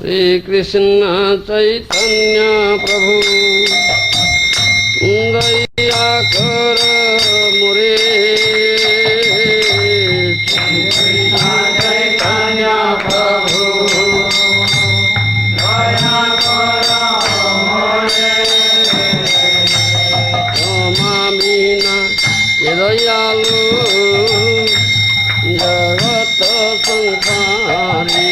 श्री कृष्ण चैतन्य प्रभु दया कर मोरे। श्री कृष्ण चैतन्य प्रभु दया कर मोरे। क्षमामीना ये दयालु जगत संसारी।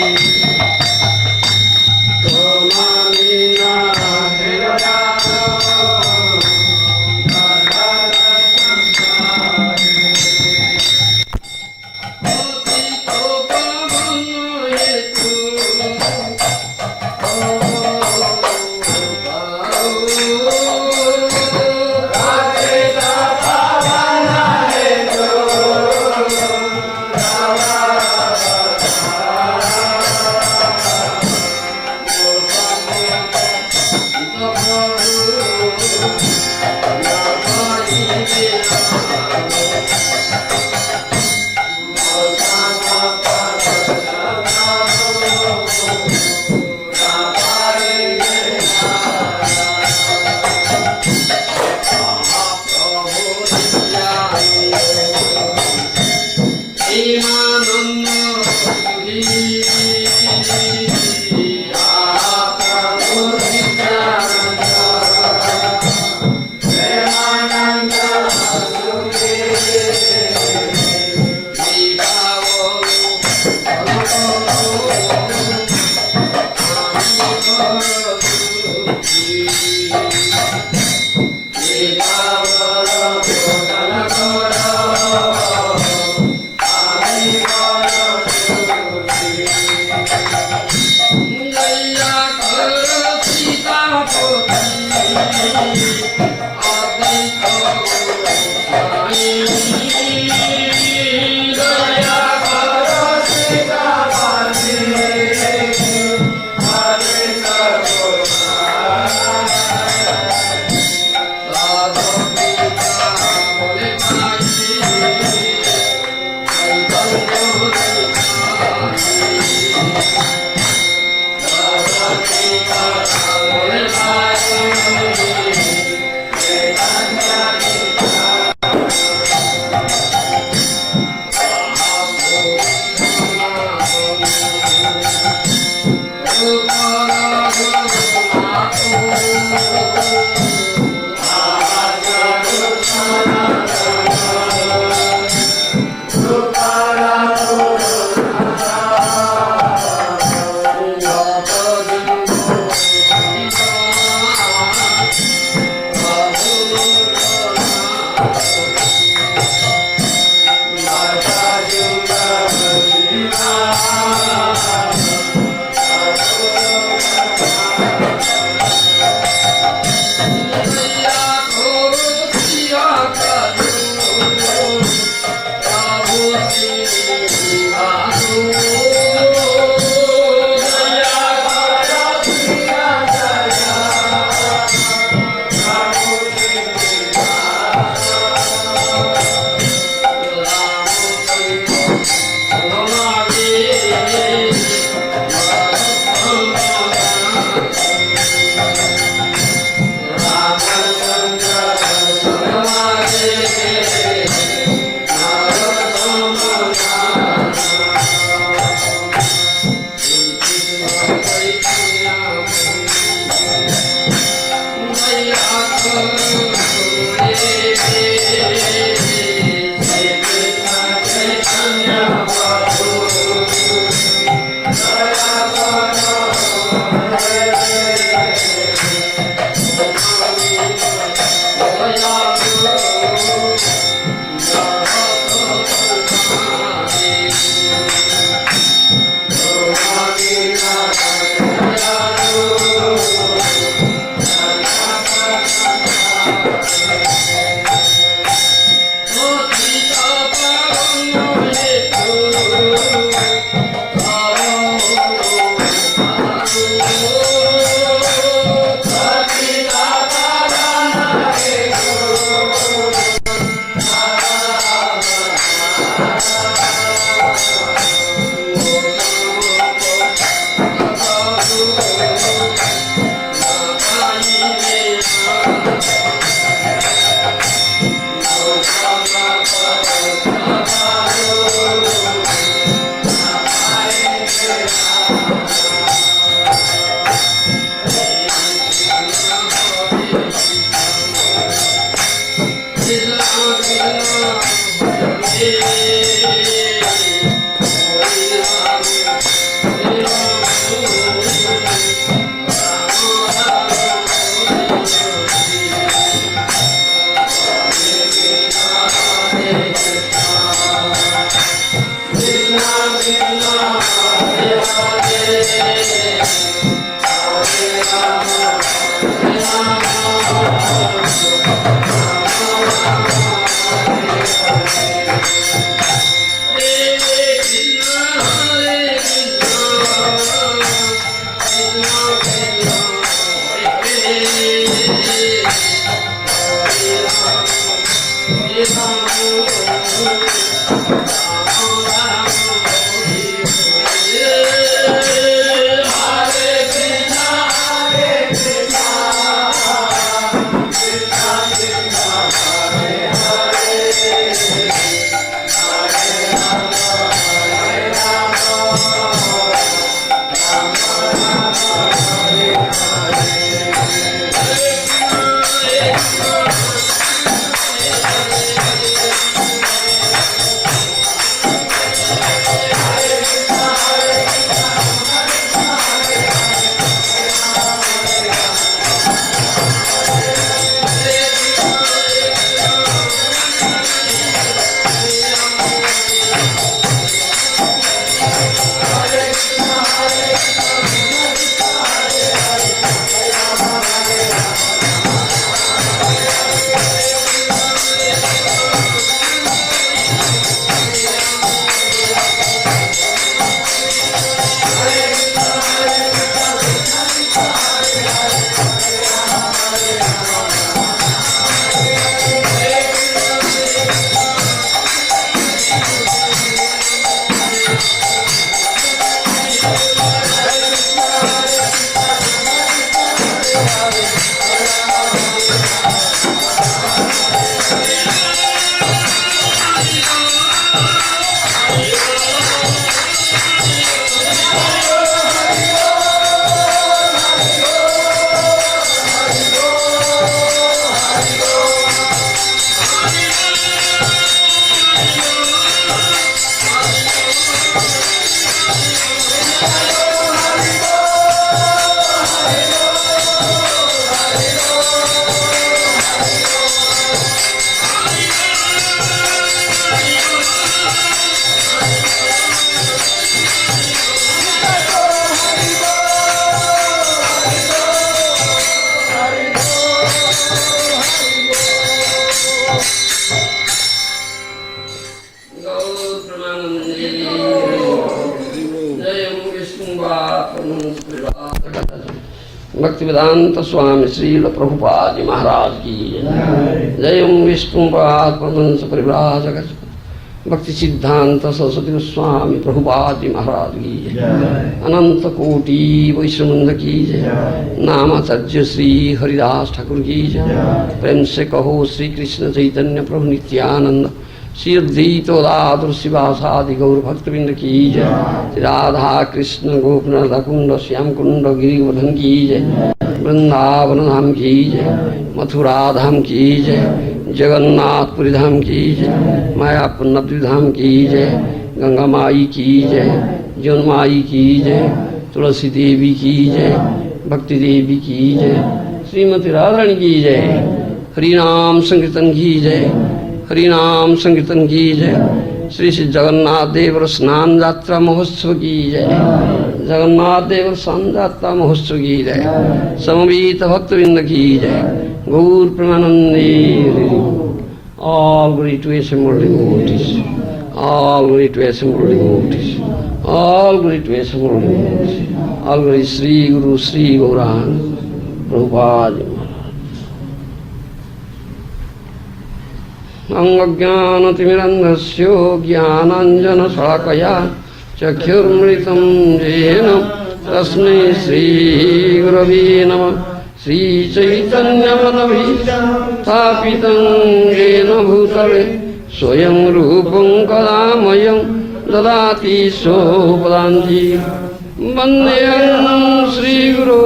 भक्तिवेदांत स्वामी श्रील प्रभुपाद जी महाराज की जय। ओम विष्णुपाद परमहंस परिव्राजक भक्ति सिद्धांत सरस्वती गोस्वामी प्रभुपाद जी महाराज की अनंत कोटि वैष्णववृंद की जय। नामाचार्य श्री हरिदास ठाकुर की जय। प्रेम से कहो श्री कृष्ण चैतन्य प्रभु नित्यानंद श्री अद्वैत गदाधर शिवासादि गौर भक्तवृंद की जय। राधा कृष्ण गोपनाथ कुंड श्याम कुंड गिरिवर्धन की जय। वृंदावन धाम की जय। मथुरा धाम की जय। जगन्नाथपुरी धाम की जय। मायापुर नवद्वीप धाम की जय। गंगा माई की जय। जौन माई की जय। तुलसी देवी की जय। भक्ति देवी की जय। श्रीमती राधारानी की जय। हरिनाम संकीर्तन की जय। हरिनाम संकीर्तन की जय। श्री श्री जगन्नाथ देव स्नान यात्रा महोत्सव की जय। जगन्नाथ देव स्नान यात्रा महोत्सव की जय। समवेत भक्तवृंद की जय। गौर प्रेमानंदे। All glory to assembled devotees. All glory to assembled devotees. All glory to assembled devotees. All glory Sri Guru Sri Gauranga Prabhupada. अंगज्ञानतिमिरन्धस्यो ज्ञानाञ्जनशलाकया चक्षुर्मृतं येन तस्मै श्रीगुरवे नमः। श्रीचैतन्यमनभिस्थापितं येन भूतले स्वयं रूपं कदा मह्यं ददाति सोपदान्ति। वन्देऽहं श्रीगुरो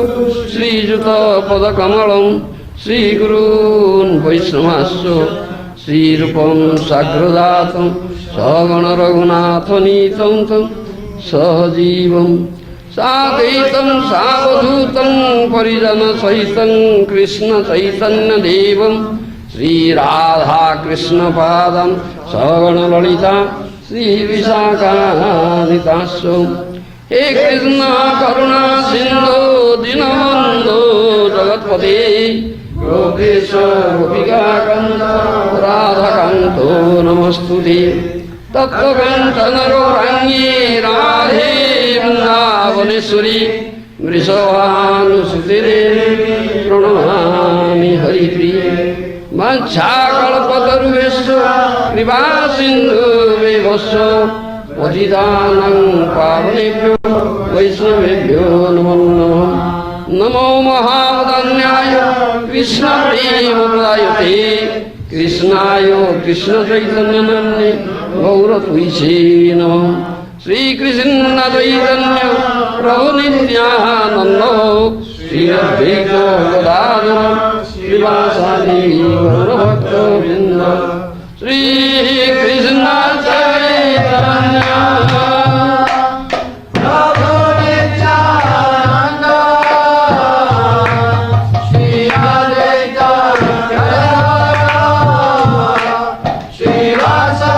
श्रीयुतपदकमलं श्रीगुरून् वैष्णवांश्च श्रीरूपं साग्रजातं सगण रघुनाथनीतं तं सहजीवं साद्वैतं सावधूतं परिजनसहितं कृष्ण चैतन्यदेवं श्रीराधाकृष्णपादं सगण ललिता श्रीविशाखान्वितांश्च। हे कृष्ण करुणा सिन्धो दीनबन्धो जगत्पते गोपेश गोपिकान्त राधाकान्तो नमस्तुते। तप्तकाञ्चन गौराङ्गी राधे वृन्दावनेश्वरी वृषभानुसुते प्रणमामि हरिप्रिये। वाञ्छाकल्पतरुभ्यश्च कृपा सिंधु विभस्व पतितानां पावनेभ्यो वैष्णवेभ्यो नमो नमः। नमो महावदन्याय कृष्ण प्रेमप्रदायते कृष्णाय कृष्ण चैतन्य नाम्ने गौरत्वैषे नमः। श्री कृष्ण चैतन्य प्रभु नित्यानंद श्री अद्वैत गदाधर श्रीवासादि गौरभक्तवृंद श्री कृष्ण चैतन्य प्रभु नित्यानंद श्री अद्वैत गदाधर श्रीवासादि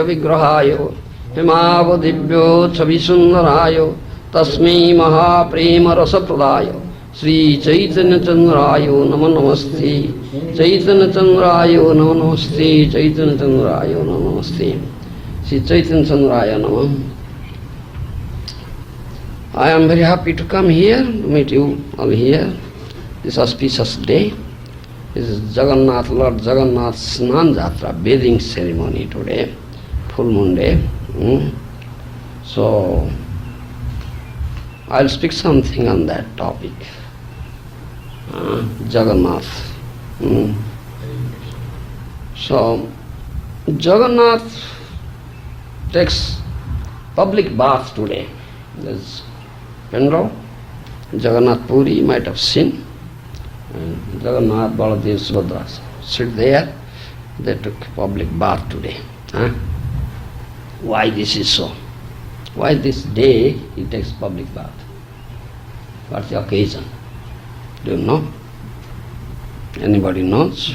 विग्रहाय हेमावदिव्यो छविसुंदराय तस्मै महाप्रेम रसप्रदाय श्री चैतन्य चंद्राय नमो नमस्ते चैतन्य चंद्राय नमो नमस्ते चैतन्य चंद्राय नमो नमस्ते श्री चैतन्य चंद्राय नमः। I am very happy to come here to meet you all here this auspicious day. This is Jagannath, Lord Jagannath Snan Jatra, bathing ceremony today, full moon day. So, I'll speak something on that topic. Jagannath. So, Jagannath takes public bath today. There's Pendra, Jagannath Puri, you might have seen. And Jagannath, Baladev, Subhadra sit there. They took public bath today. Why this is so? Why this day he takes public bath? What's the occasion? Do you know? Anybody knows?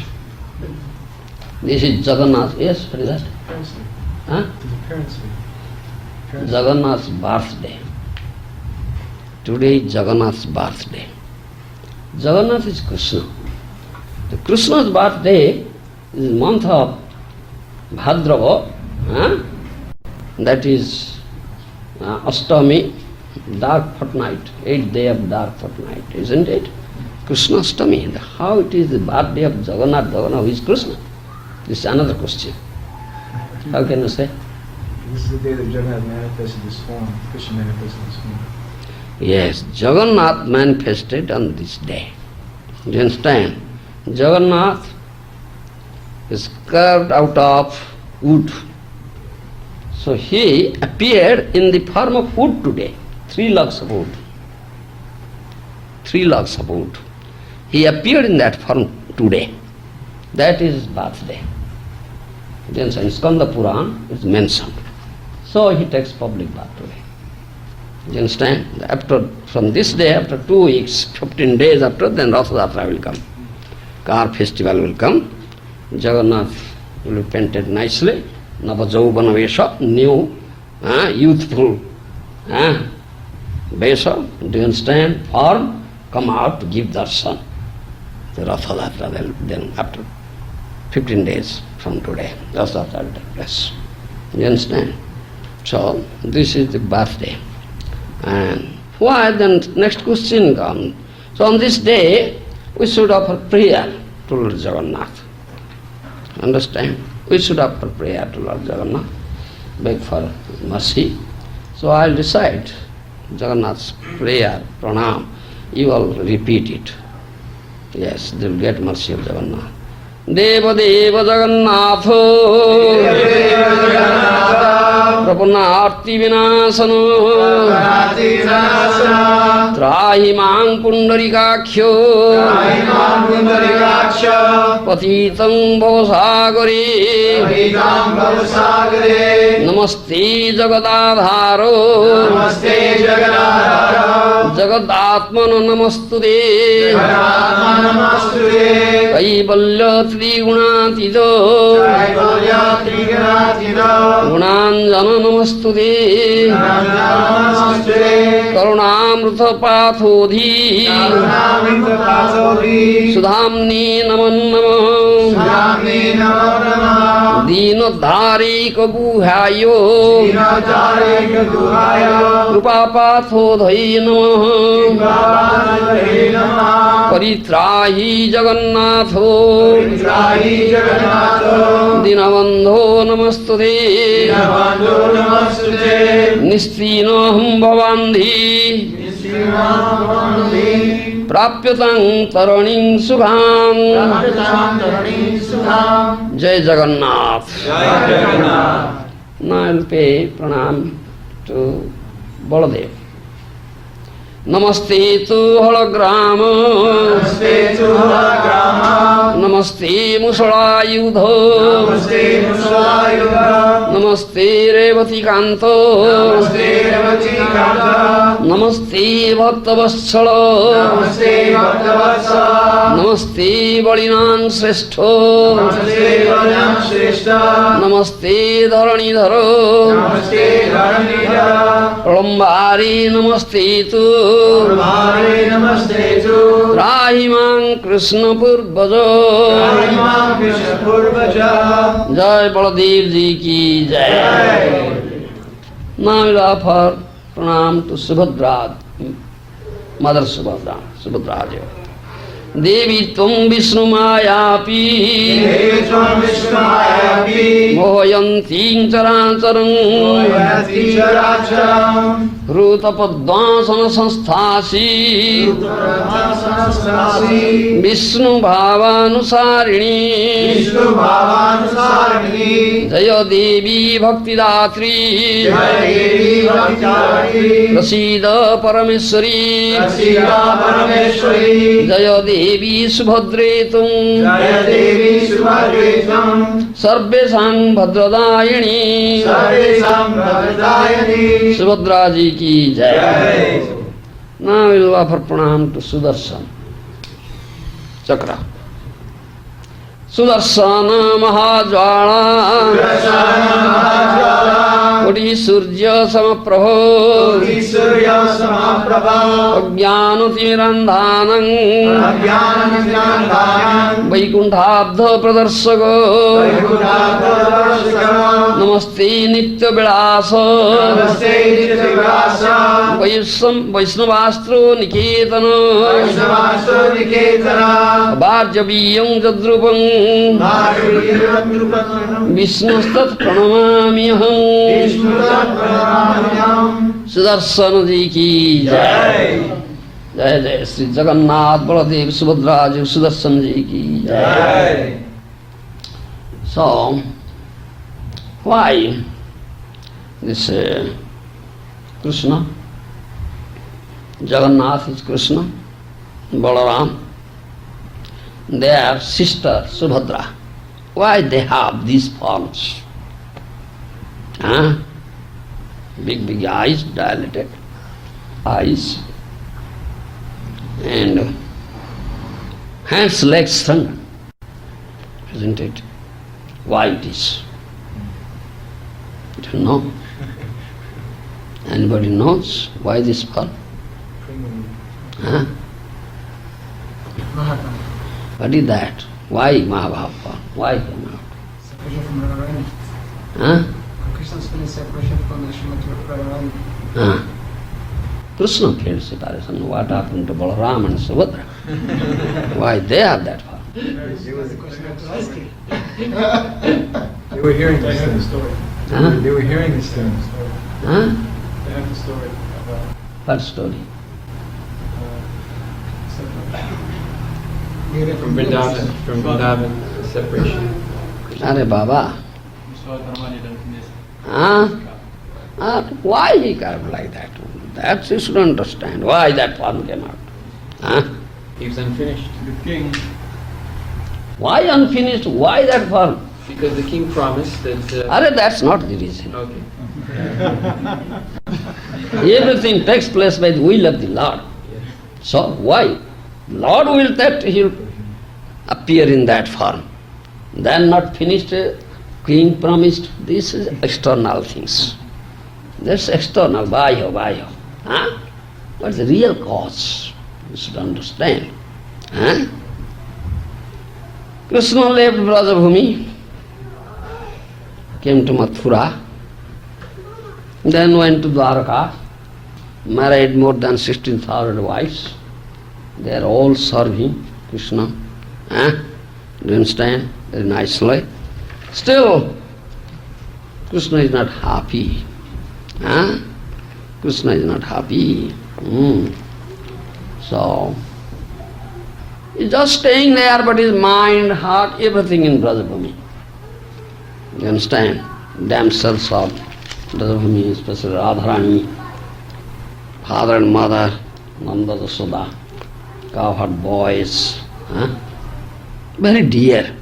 This is Jagannath. Yes, what is that? Jagannath's birthday. Today is Jagannath's birthday. Jagannath is Krishna. The Krishna's birthday is the month of Bhadrava. That is Ashtami, dark fortnight, 8th day of dark fortnight, isn't it? Krishna Ashtami. How it is the birthday of Jagannath? Jagannath, who is Krishna? This is another question. How can you say? This is the day that Jagannath manifested this form. Krishna manifested this form. Yes, Jagannath manifested on this day. Do you understand? Jagannath is carved out of wood. So he appeared in the form of wood today. 3 logs of wood. 3 logs of wood. He appeared in that form today. That is his birthday. Then in Skanda Puran is mentioned. So he takes public bath today. You understand? From this day, after 2 weeks, 15 days after, then Ratha Yatra will come. Car festival will come. Jagannath will be painted nicely. Navajauvana Vesha, new, youthful Vesha, do you understand? Or come out to give darshan. The Ratha Yatra, then after 15 days from today, Ratha Yatra will take place. You understand? So, this is the birthday. And why then next question comes. So on this day, we should offer prayer to Lord Jagannath. Understand? We should offer prayer to Lord Jagannath, beg for mercy. So I'll recite Jagannath's prayer, pranam. You all repeat it. Yes, they will get mercy of Jagannath. Deva Deva Jagannath Prapanarti Vinasano Trahi Mang Pundarikakhyo Patitam Bhavasagare Namaste Jagadadharo Jagadatmana Namastude Kaivalya Trigunatido Gunanjana Namastude Karunamrita Pathodhi Sudhamni Naman Namah Dinodhari Kaguhayo Rupa Pathodhi Namah Paritrahi Jagannatho Dinabandho Namastude Nistinoham Bhavandhi Prapyatang Taraning Sukham Jai Jagannath. Now I will pay pranam to Baladev. Namaste tu hologram Namaste Musalayudha Namaste Revati Kanto Namaste Bhaktavatsala Namaste Balinan Srestho Namaste Dharanidharo Pralambari Namaste tu Rahimang Krishna Purvaja Jai Baladev Ji ki Jai. Now we offer pranam to Subhadra, Mother Subhadra Ji. Devi Tum Vishnu Mayapi Mohayanti Charancharam Ruta Padmasana Sanstasi Vishnu Bhavanusarini Jaya Devi Bhakti Datri Prasida Parameshwari Jaya Devi Subhadretum Sarvesang Bhadradayani Subhadra Ji ki Jai. Now we will offer pranam to Sudarshan Chakra. Sudarsana Mahajvala Koti Surya Samaprabho Ajnanatirandhanam Vaikunthabdha Pradarsaka Namaste Nitya Vilasa Vaishnavastro Niketana Bharjaviyam Jadrupam Vishnustat Pranamamiham Sudarsana Ji ki Jai. Jai Jai Sri Jagannath Baladev Subhadra Ji Sudarsana Ji ki Jai. So, why this Krishna? Jagannath is Krishna, Balaram. Their sister Subhadra, Why they have these forms? Huh? Big, big eyes, dilated eyes, and hands, legs strung, isn't it? Why it is? I don't know. Anybody knows why this form? Huh? What is that? Why Mahabharata form? Why came out? Separation from Radharani. Huh? Krishna's feeling separation from the Srimati Radharani. Huh? Krishna felt separation. What happened to Balaram and Subhadra? Why they have that form? It was the question I was asking. They were hearing this thing. Huh? They were hearing this thing. Huh? They have the story about What story? From Vrindavan, separation. Are Baba. Huh? Why he carved like that? That you should understand. Why that form came out? Huh? He was unfinished. the king. Why unfinished? Why that form? Because the king promised that... Are that's not the reason. Okay. Everything takes place by the will of the Lord. So why? Lord will that he'll appear in that form. Then not finished, king promised. This is external things. That's external, Bahya. Huh? What's the real cause? You should understand. Huh? Krishna left Brajabhumi, came to Mathura, then went to Dwarka, married more than 16,000 wives. They are all serving Krishna. Huh? Do you understand? Very nicely. Still, Krishna is not happy. Huh? Krishna is not happy. So, he's just staying there, but his mind, heart, everything in Brajabhumi. You understand? Damsels of Brajabhumi, especially Radharani, father and mother, Nanda Yashoda, cowherd boys, huh? Very dear.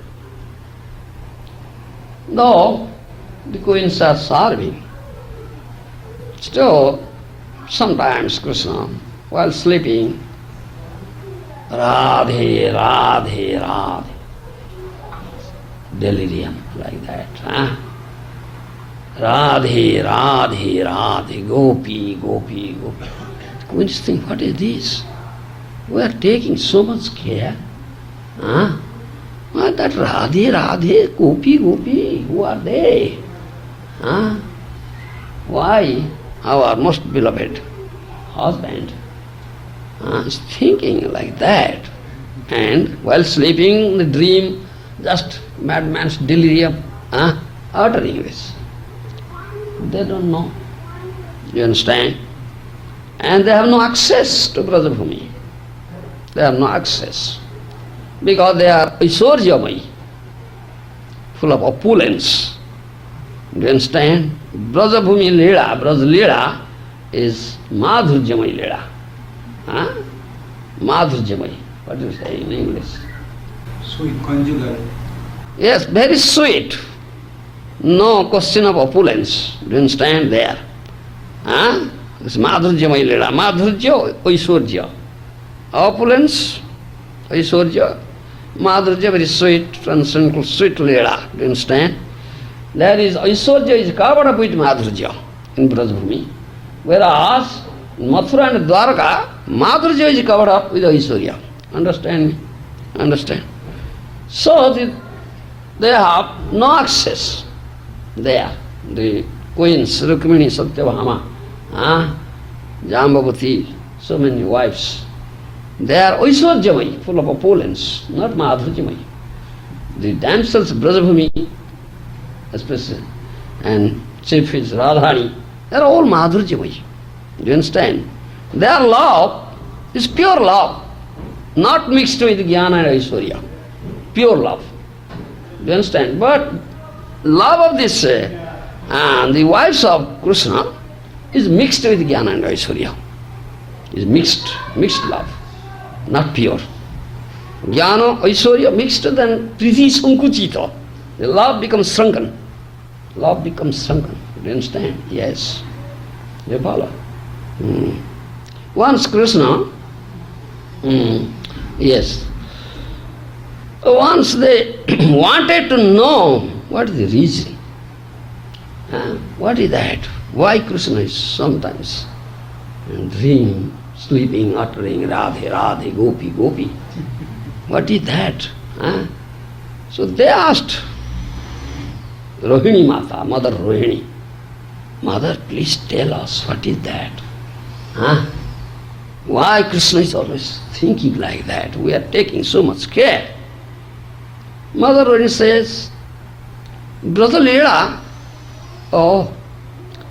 Though the queens are serving, still sometimes Krishna, while sleeping, Radhe, Radhe, Radhe, delirium like that. Huh? Radhe, Radhe, Radhe, Gopi, Gopi, Gopi. Queens think, what is this? We are taking so much care. Huh? That Radhe, Radhe, Gopi, Gopi, who are they? Huh? Why our most beloved husband is thinking like that? And while sleeping, the dream, just madman's delirium, uttering this. They don't know. You understand? And they have no access to Brajabhumi. They have no access. Because they are Aishwarjamai, full of opulence. Do you understand? Brajabhumi Leela, Braj Leela is Madhurjamai Leela. Huh? Madhurjamai. What do you say in English? Sweet, conjugal. Yes, very sweet. No question of opulence. Do you understand there? Huh? It's Madhurjamai Leela. Madhurja, Aishwarja. Opulence, Aishwarja. Madhurja, very sweet, transcendental, sweet Leela. Do you understand? There is Aishwarja is covered up with Madhurja in Brajabhumi. Whereas in Mathura and Dwarka, Madhurja is covered up with Aishwarja. Understand me? Understand? So they have no access there. The queens, Rukmini, Satyabhama, Jambavati, so many wives. They are Aishwarjamai, full of opulence, not Madhurjamai. The damsels of Brajabhumi, especially, and chief is Radharani, they are all Madhurjamai. Do you understand? Their love is pure love, not mixed with Jnana and Aishwarya. Pure love. Do you understand? But love of this, the wives of Krishna is mixed with Jnana and Aishwarya. Is mixed love, not pure. Jnana, Aishwarya mixed, then Priti Sankuchita. The love becomes shrunken. Love becomes shrunken. Do you understand? Yes. You follow? Once Krishna, yes. Once they wanted to know what is the reason. What is that? Why Krishna is sometimes dream, sleeping, uttering Radhe, Radhe, Gopi, Gopi. What is that? So they asked Rohini Mata, Mother Rohini, Mother, please tell us what is that? Why Krishna is always thinking like that? We are taking so much care. Mother Rohini says, Brother Leela, oh,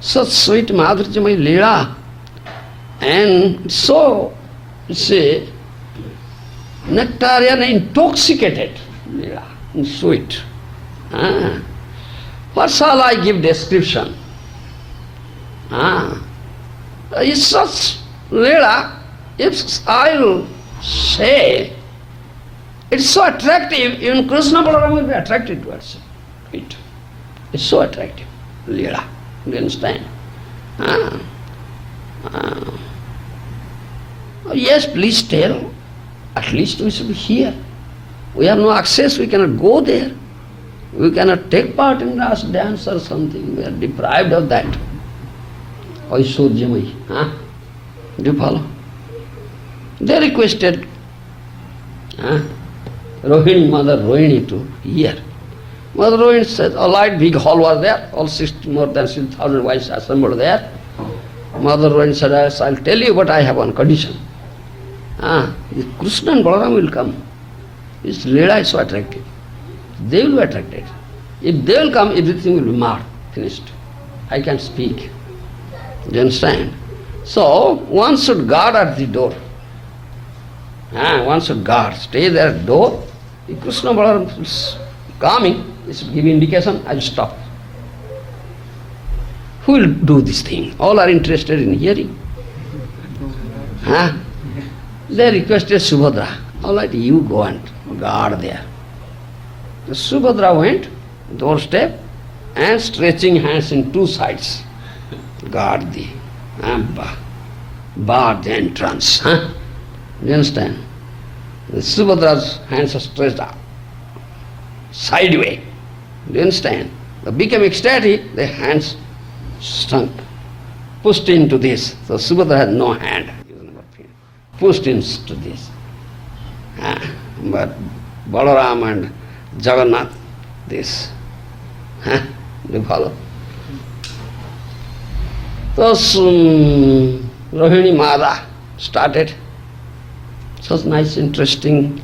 such sweet Madhurjamay Leela, and so, say, nectarian intoxicated Leela, sweet. What shall I give description? It's such Leela, if I will say, it's so attractive, even Krishna Balaram will be attracted towards it. It's so attractive, Leela. Do you understand? Yes, please tell. At least we should be here. We have no access, we cannot go there. We cannot take part in Ras dance or something. We are deprived of that. Aishwarjamai. Do you follow? They requested Rohini, Mother Rohini to hear. Mother Rohini said, a light big hall was there, all more than 6,000 wives assembled there. Mother Rohini said, yes, I'll tell you, but I have one condition. Krishna and Balaram will come. This Leela is so attractive. They will be attracted. If they will come, everything will be marred, finished. I can't speak. Do you understand? So, one should guard at the door. One should guard, stay there at the door. If Krishna Balaram is coming, he should give indication, I will stop. Who will do this thing? All are interested in hearing. They requested Subhadra. All right, you go and guard there. The Subhadra went, doorstep, and stretching hands in two sides. Guard the, bar the entrance. Do you understand? The Subhadra's hands are stretched out, sideways. Do you understand? They became ecstatic, the hands shrunk, pushed into this. So Subhadra had no hand. Pushed into this. But Balaram and Jagannath, this. Do you follow? Thus Rohini Mata started such nice, interesting,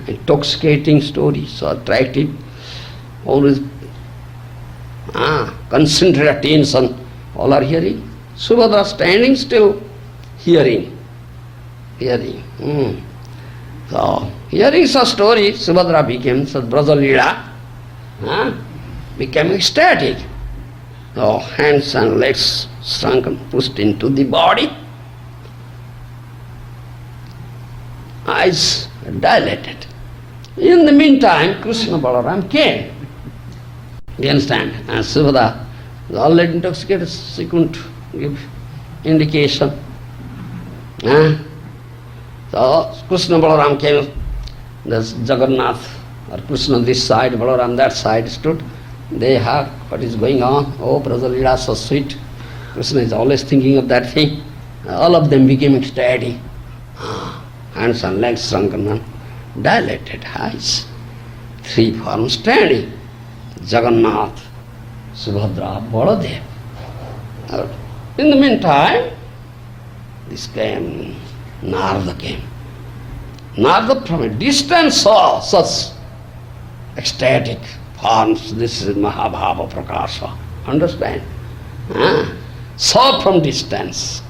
intoxicating story, so attractive, always concentrated attention, all are hearing. Subhadra standing still, hearing. So, hearing such story, Subhadra became such Braja Leela, became ecstatic. So, hands and legs shrunken, pushed into the body, eyes dilated. In the meantime, Krishna Balaram came. You understand? And Subhadra was already intoxicated, she couldn't give indication. So Krishna Balaram came, there's Jagannath or Krishna this side, Balaram that side stood. They heard what is going on. Oh, Braja Leela, so sweet. Krishna is always thinking of that thing. All of them became ecstatic. Hands and legs shrunken and dilated eyes. Three forms standing. Jagannath, Subhadra, Baladev. In the meantime, this came, Narada came. Narada from a distance saw such ecstatic forms. This is Mahabhava Prakasha. Understand? Saw from distance.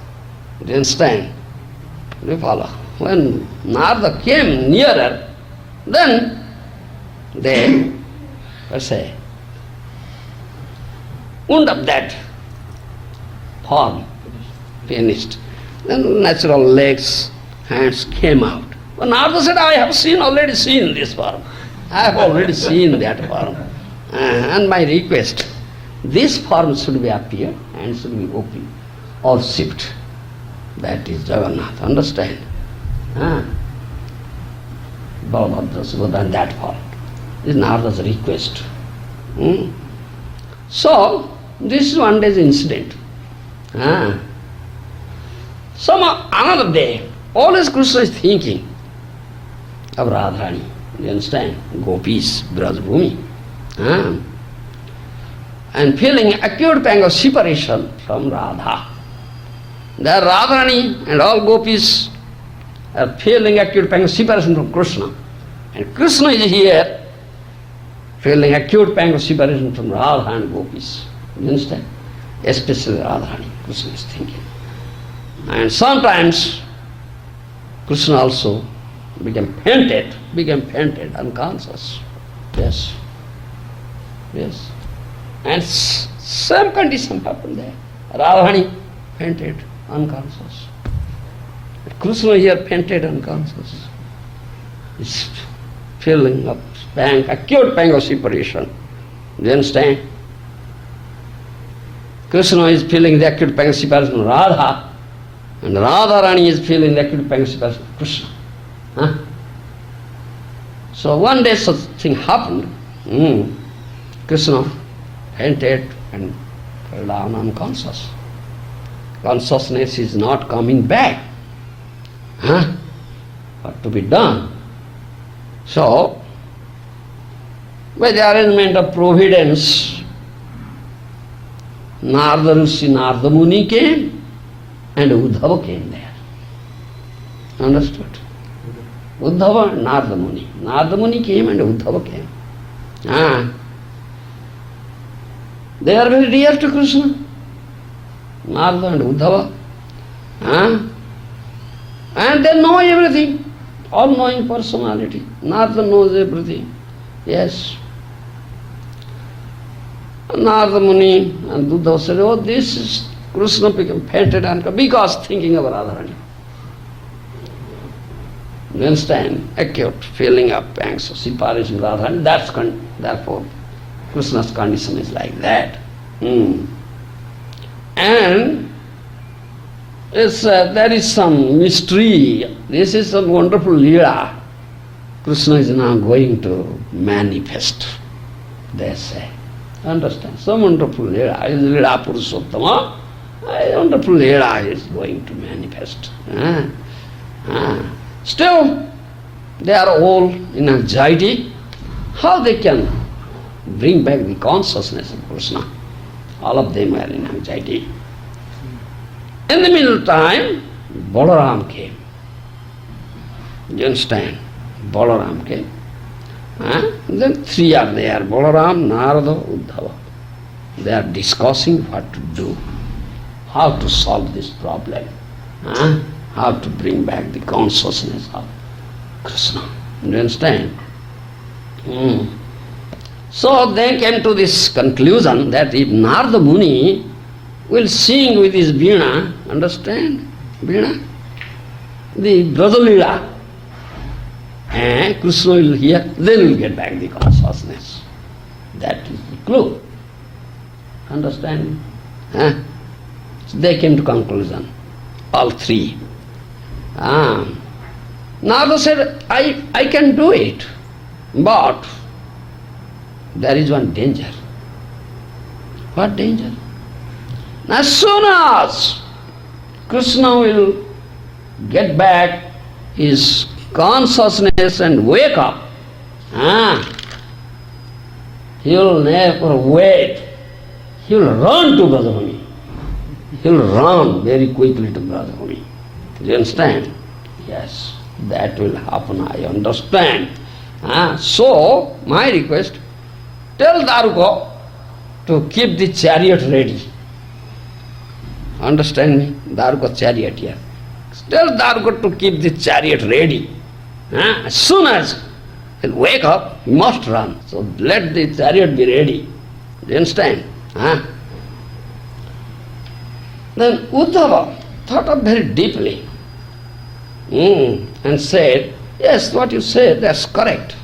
Do you understand? Do you follow? When Narada came nearer, then they, let's say, wound up that form, finished. Then natural legs, hands came out. But Narada said, I have already seen this form. I have already seen that form. And my request, this form should be appear and should be open or shift. That is Jagannath, understand? Balabhadra, Subhadra, that form. This is Narada's request. So, this is one day's incident. Another day, always Krishna is thinking of Radharani. You understand? Gopis, Brajabhumi. And feeling acute pang of separation from Radha. There Radharani and all gopis are feeling acute pang of separation from Krishna. And Krishna is here feeling acute pang of separation from Radha and gopis. You understand? Especially Radharani, Krishna is thinking. And sometimes Krishna also became fainted, unconscious. Yes. Yes. And same condition happened there. Radharani fainted, unconscious. Krishna here fainted, unconscious. He's feeling of pang, acute pang of separation. Do you understand? Krishna is feeling the acute pang of separation from Radha, and Radharani is feeling the acute pang of separation from Krishna. So one day such thing happened. Krishna fainted and fell down unconscious. Consciousness is not coming back. What to be done? So, by the arrangement of providence, Narada Rishi, Narada Muni came and Uddhava came there. Understood? Uddhava and Narada Muni. Narada Muni came and Uddhava came. They are very dear to Krishna. Narada and Uddhava. And they know everything. All-knowing personality. Narada knows everything. Yes. Narada Muni and Uddhava said, oh, this is Krishna became fainted and because thinking of Radharani. You understand? Acute feeling of pangs of separation from Radharani. Therefore, Krishna's condition is like that. And there is some mystery. This is some wonderful Leela. Krishna is now going to manifest, they say. Understand? Some wonderful Leela. Is Leela Purushottama. A wonderful Leela is going to manifest. Still, they are all in anxiety. How they can bring back the consciousness of Krishna? All of them are in anxiety. In the meantime, Balaram came. You understand? Balaram came. Then three are there, Balaram, Narada, Uddhava. They are discussing what to do, how to solve this problem, how to bring back the consciousness of Krishna. You understand? So they came to this conclusion that if Narada Muni will sing with his Veena, understand? Veena? The Brajalila. And Krishna will hear, then will get back the consciousness. That is the clue. Understand? So they came to conclusion, all three. Narada said, I can do it, but there is one danger. What danger? As soon as Krishna will get back his consciousness and wake up, he will never wait. He will run to Brajabhumi. He will run very quickly to Brajabhumi. Do you understand? Yes, that will happen, I understand. So, my request, tell Daruka to keep the chariot ready. Understand me? Daruka chariot here. Tell Daruka to keep the chariot ready. As soon as he'll wake up, he must run. So let the chariot be ready. Do you understand? Then Uddhava thought of very deeply and said, yes, what you said, that's correct.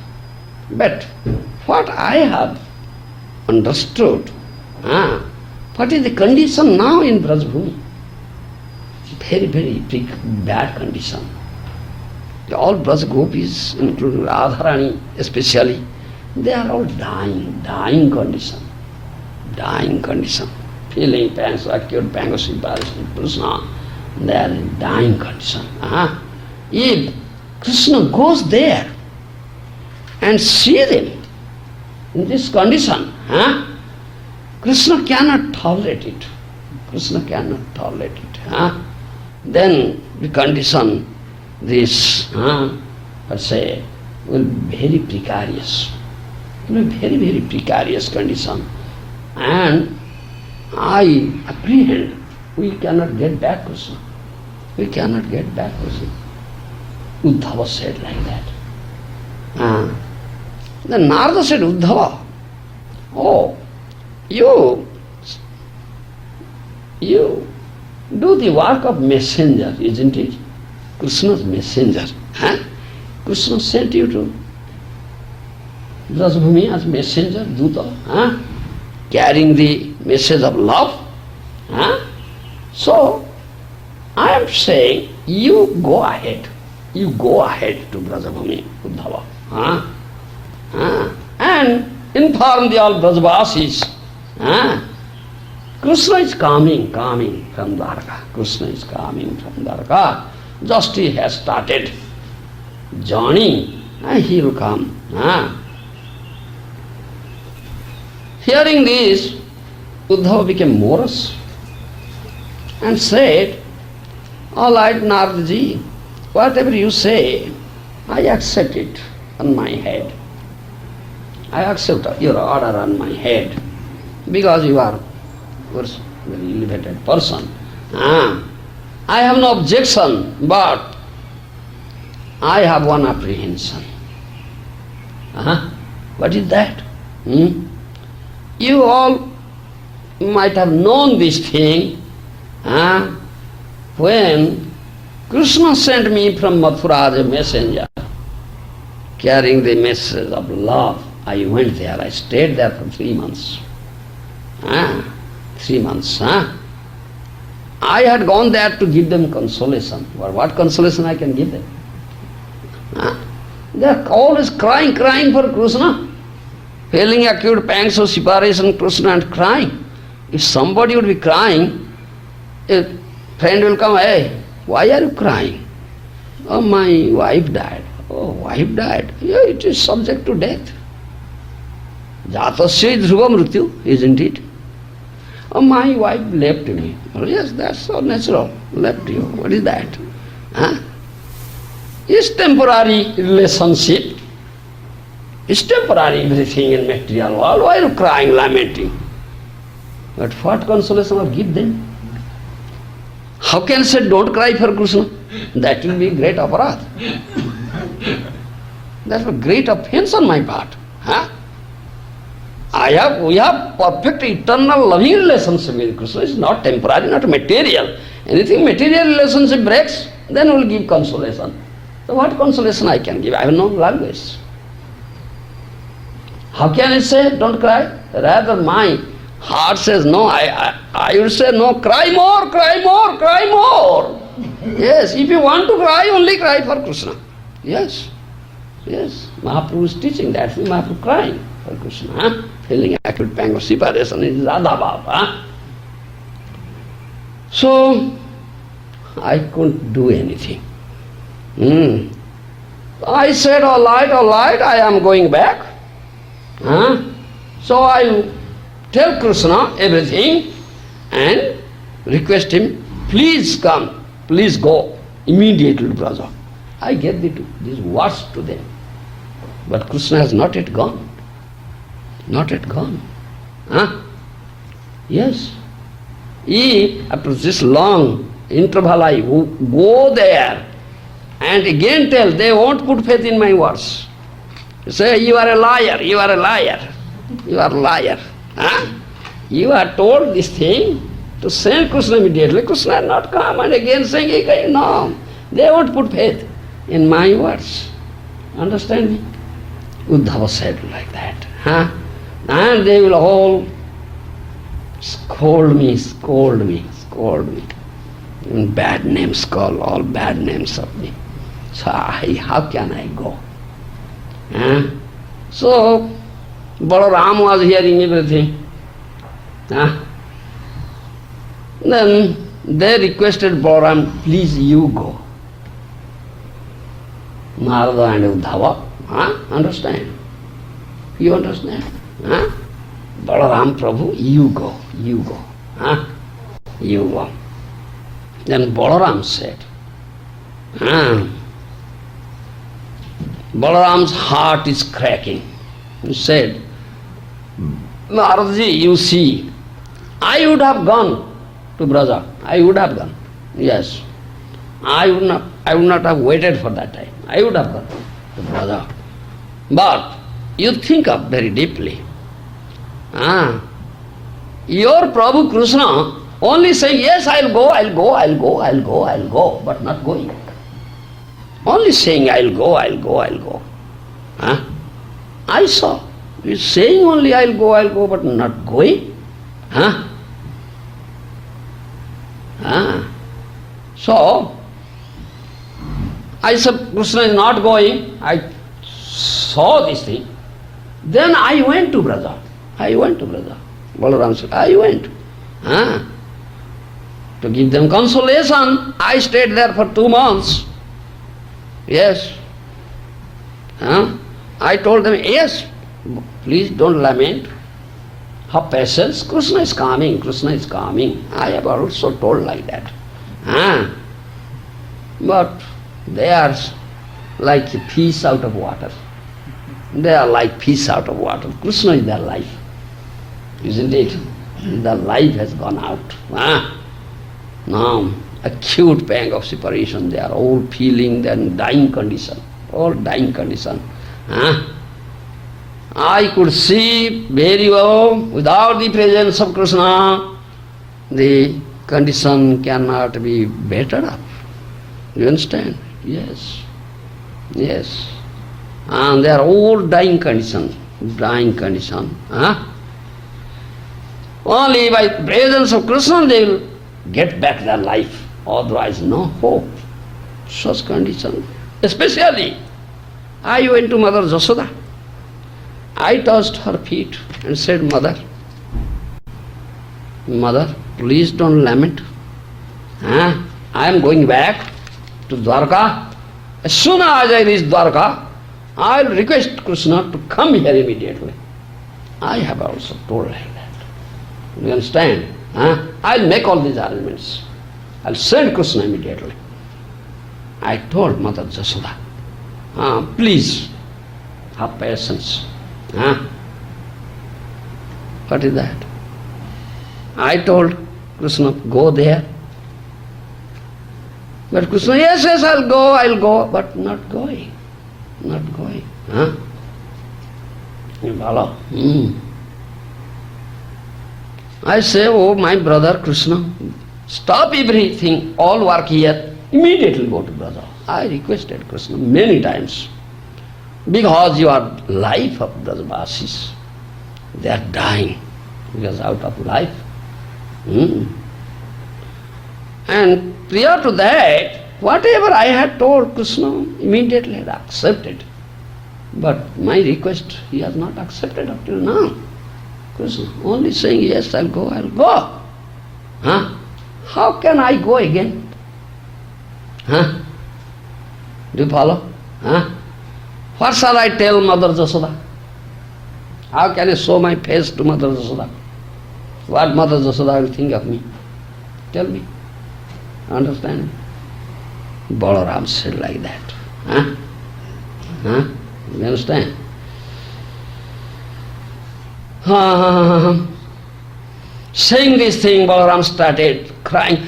But what I have understood, what is the condition now in Brajbhumi? Very, very bad condition. All Braj gopis, including Radharani especially, they are all dying condition. Dying condition. Feeling pangs, acute pangs, Krishna, they are in dying condition. If Krishna goes there and sees them in this condition, Krishna cannot tolerate it. Krishna cannot tolerate it. Then the condition, this, let's say, will be very precarious. Will be very, very precarious condition. And I apprehend we cannot get back Krishna. We cannot get back Krishna. Uddhava said like that. Then Narada said, Uddhava, oh, you do the work of messenger, isn't it? Krishna's messenger. Krishna sent you to Brajbhumi as messenger, Duta, carrying the message of love. So, I am saying, you go ahead. You go ahead to Brajbhumi, Uddhava. And inform the all Brajvasis. Krishna is coming from Dwarka. Krishna is coming from Dwarka. Just he has started journey, he will come. Hearing this, Uddhava became morose and said, all right, Naradaji, whatever you say, I accept it on my head. I accept your order on my head because you are a very elevated person. I have no objection, but I have one apprehension. What is that? You all might have known this thing when Krishna sent me from Mathura as a messenger, carrying the message of love. I went there, I stayed there for 3 months. 3 months. I had gone there to give them consolation. What consolation I can give them? They are always crying for Krishna, feeling acute pangs of separation, Krishna, and crying. If somebody would be crying, a friend will come, hey, why are you crying? Oh, my wife died. Oh, wife died. Yeah, it is subject to death. Jatasya dhruva mrityu, isn't it? Oh, my wife left me. Oh, yes, that's so natural. Left you. What is that? It's temporary relationship. It's temporary everything in material world. Why are you crying, lamenting? But what consolation I'll give them? How can I say don't cry for Krishna? That will be great aparadh. That's a great offense on my part. We have perfect eternal loving relationship with Krishna. It's not temporary, not material. Anything material relationship breaks, then we'll give consolation. So what consolation I can give? I have no language. How can I say don't cry? Rather my heart says no, I would say no, cry more, cry more, cry more. Yes, if you want to cry, only cry for Krishna. Yes, Mahaprabhu is teaching that. Mahaprabhu crying for Krishna, feeling acute pang of separation is Radha Bhava. So, I couldn't do anything. I said, all right, I am going back. So I tell Krishna everything and request him, please come, please go immediately to Braja. I gave these words to them. But Krishna has not yet gone. Not yet gone. Yes. If after this long interval I go there and again tell, they won't put faith in my words. Say, you are a liar, you are a liar, you are a liar. You are told this thing to send Krishna immediately. Krishna has not come, and again saying, no, they won't put faith in my words. Understand me? Uddhava said like that. Huh? And they will all scold me. Even bad names, call all bad names of me. So how can I go? Huh? So Balaram was hearing everything. Huh? Then they requested Balaram, please you go. Narada and Uddhava. Huh? Understand? You understand? Huh? Balaram Prabhu, you go. Huh? You go. Then Balaram said, Balaram's heart is cracking. He said, Naradaji, you see, I would have gone to Braja. I would have gone. Yes. I would not have waited for that time. I would have gone to Braja. But you think up very deeply. Your Prabhu Krishna only saying, yes, I'll go, but not going. Only saying, I'll go. I saw. He's saying only, I'll go, but not going. So, I said, Krishna is not going. I saw this thing. Then I went to Braja. Balaram said, I went. To give them consolation, I stayed there for 2 months. Yes. I told them, yes, please don't lament. Have patience. Krishna is coming. I have also told like that. But they are like a fish out of water. Krishna is their life. Isn't it? The life has gone out. Now, acute pang of separation, they are all feeling their dying condition. I could see very well, without the presence of Krishna, the condition cannot be bettered up. You understand? Yes. And they are all dying condition. Only by presence of Krishna they will get back their life. Otherwise, no hope. Such condition. Especially, I went to Mother Jasoda. I touched her feet and said, Mother, please don't lament. I am going back to Dwarka. As soon as I reach Dwarka, I will request Krishna to come here immediately. I have also told her that. You understand? I will make all these arrangements. I will send Krishna immediately. I told Mother Jasoda, please have patience. What is that? I told Krishna, go there. But Krishna, yes, I'll go, but not going. You follow? I say, oh my brother Krishna, stop everything, all work here, immediately go to Braja. I requested Krishna many times, because your life of Brajavasis, they are dying, because out of life. And prior to that, whatever I had told Krishna, immediately had accepted. But my request he has not accepted up till now. Krishna only saying, yes, I'll go. How can I go again? Do you follow? What shall I tell Mother Jasoda? How can I show my face to Mother Jasoda? What Mother Jasoda will think of me? Tell me. Understand? Balaram said like that. You understand? Saying this thing, Balaram started crying.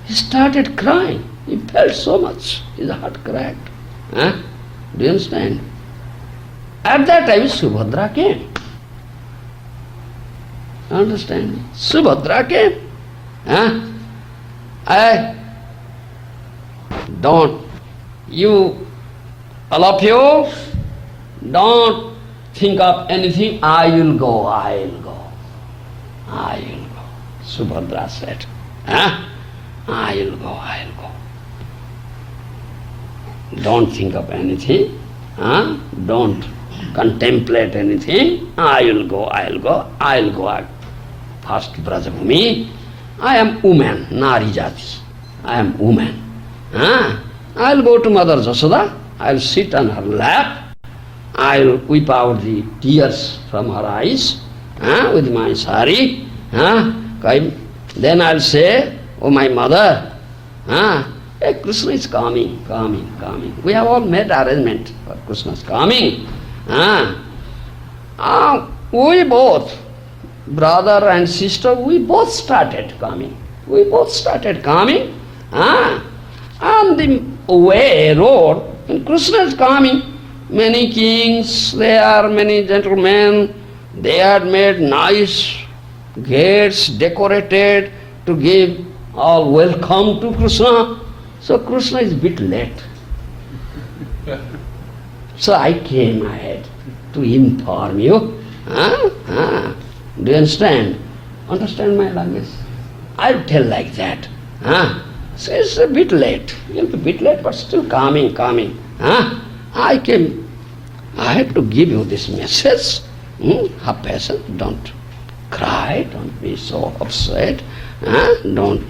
He started crying. He felt so much. His heart cracked. Do you understand? At that time, Subhadra came. Understand? Subhadra came. Don't. You, all of you, Don't think of anything. I will go, I will go. I will go. Subhadra said. I will go, I will go. Don't think of anything. Don't contemplate anything. I will go, I will go, I will go. First Brajabhumi. I am woman, Nari Jati. I am woman. I will go to Mother Jasoda. I will sit on her lap. I will weep out the tears from her eyes with my sari. Then I will say, oh my mother, hey, Krishna is coming, coming, coming. We have all made arrangement for Krishna's coming. We both, brother and sister, we both started coming. We both started coming. On the way, road, when Krishna is coming, many kings there, many gentlemen, they had made nice gates decorated to give all welcome to Krishna. So Krishna is a bit late. So I came ahead to inform you. Do you understand? Understand my language? I'll tell like that. So it's a bit late. You'll be a bit late, but still coming, coming. I came. I have to give you this message. Have patience. Don't cry. Don't be so upset. Don't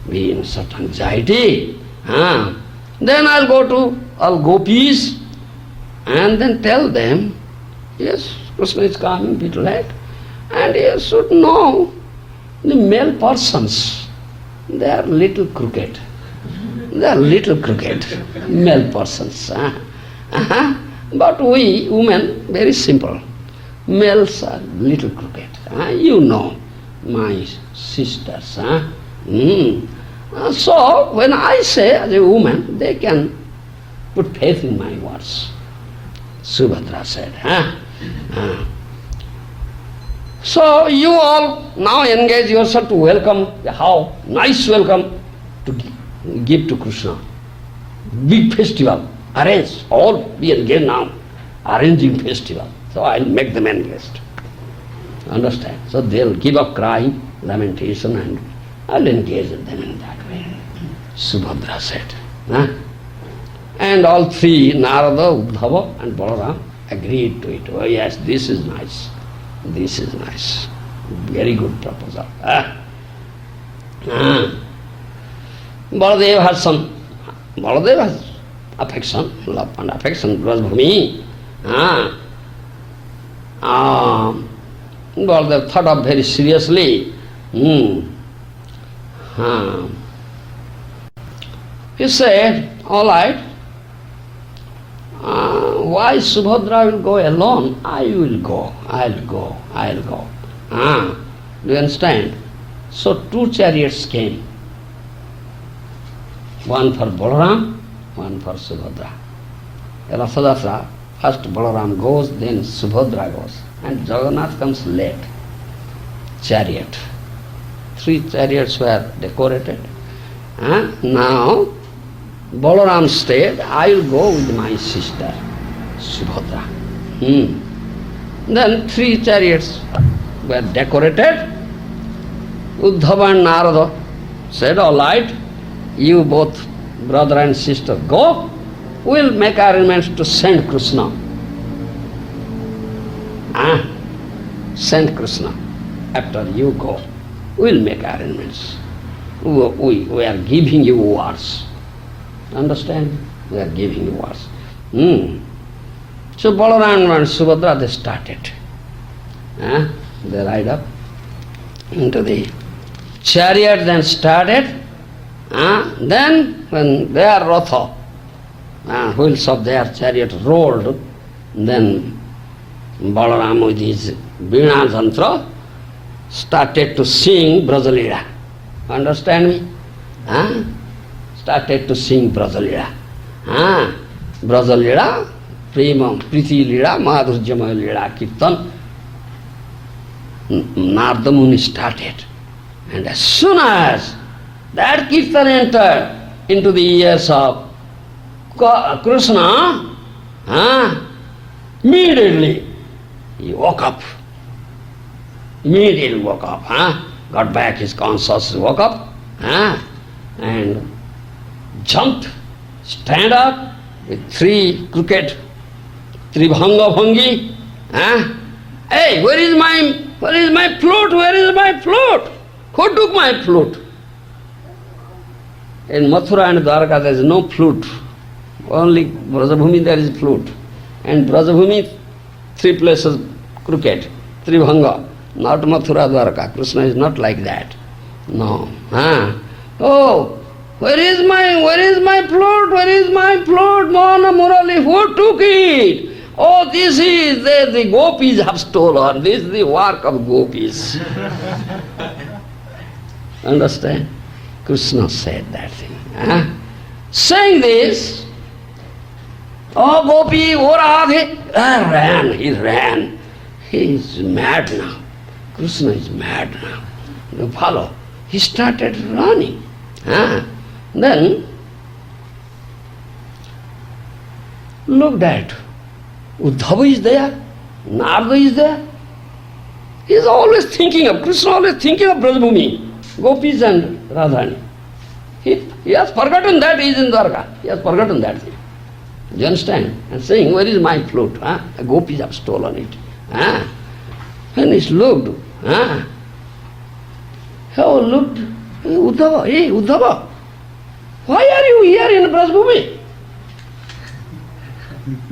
be in such anxiety. Then I'll go to all gopis and then tell them, yes, Krishna is coming a bit late. And you should know, the male persons, they are little crooked. They are little crooked, male persons. But we, women, very simple. Males are little crooked. You know, my sisters. So, when I say as a woman, they can put faith in my words. Subhadra said. So, you all now engage yourself to welcome, how nice welcome to give to Krishna. Big festival, arrange, all be engaged now, arranging festival. So, I'll make them engaged. Understand? So, they'll give up crying, lamentation, and I'll engage them in that way. Subhadra said. And all three, Narada, Uddhava and Balaram, agreed to it. Oh yes, this is nice. This is nice. Very good proposal. Baladev has affection, love and affection, Brajabhumi. Baladev thought of very seriously. He said, all right, why Subhadra will go alone? I will go, I'll go, I'll go. Do you understand? So two chariots came. One for Balaram, one for Subhadra. Rathayatra, first Balaram goes, then Subhadra goes. And Jagannath comes late. Chariot. Three chariots were decorated. Now, Balaram stayed, I will go with my sister, Subhadra. Then three chariots were decorated. Uddhava and Narada said, all right, you both, brother and sister, go. We'll make arrangements to send Krishna. Send Krishna. After you go, we'll make arrangements. We are giving you words. Understand? We are giving you words. So Balaram and Subhadra, they started. They ride up into the chariot, then started. Then when their Ratha, wheels of their chariot rolled, then Balaram with his Veena Jantra started to sing Brajalila. Understand me? Started to sing Brajalila. Brajalila, Priti Lila, Madhurjamaya Lila Kirtan. Narada Muni started. And as soon as that Kirtan entered into the ears of Krishna, Immediately he woke up. Immediately woke up, got back his consciousness, woke up, and jumped, stand up with three crooked, Tribhanga Bhangi. Hey, where is my flute? Where is my flute? Who took my flute? In Mathura and Dwarka there is no flute. Only Brajabhumi there is flute. And Brajabhumi, three places crooked, Tribhanga. Not Mathura Dwarka. Krishna is not like that. No. Oh, where is my flute? Where is my flute? Mohana Murali, who took it? Oh, this is the gopis have stolen. This is the work of gopis. Understand? Krishna said that thing. Saying this, oh Gopi, oh Radhe, he ran. He is mad now. Krishna is mad now. You follow? He started running. Then, looked at, Uddhava is there, Narada is there. He is always thinking of, Krishna always thinking of Brajabhumi, Gopis and Radharani. He has forgotten that he is in Dwarka. He has forgotten that thing. Do you understand? And saying, where is my flute? The Gopis have stolen it. And he looked. How looked? Hey, Uddhava, why are you here in Brajabhumi?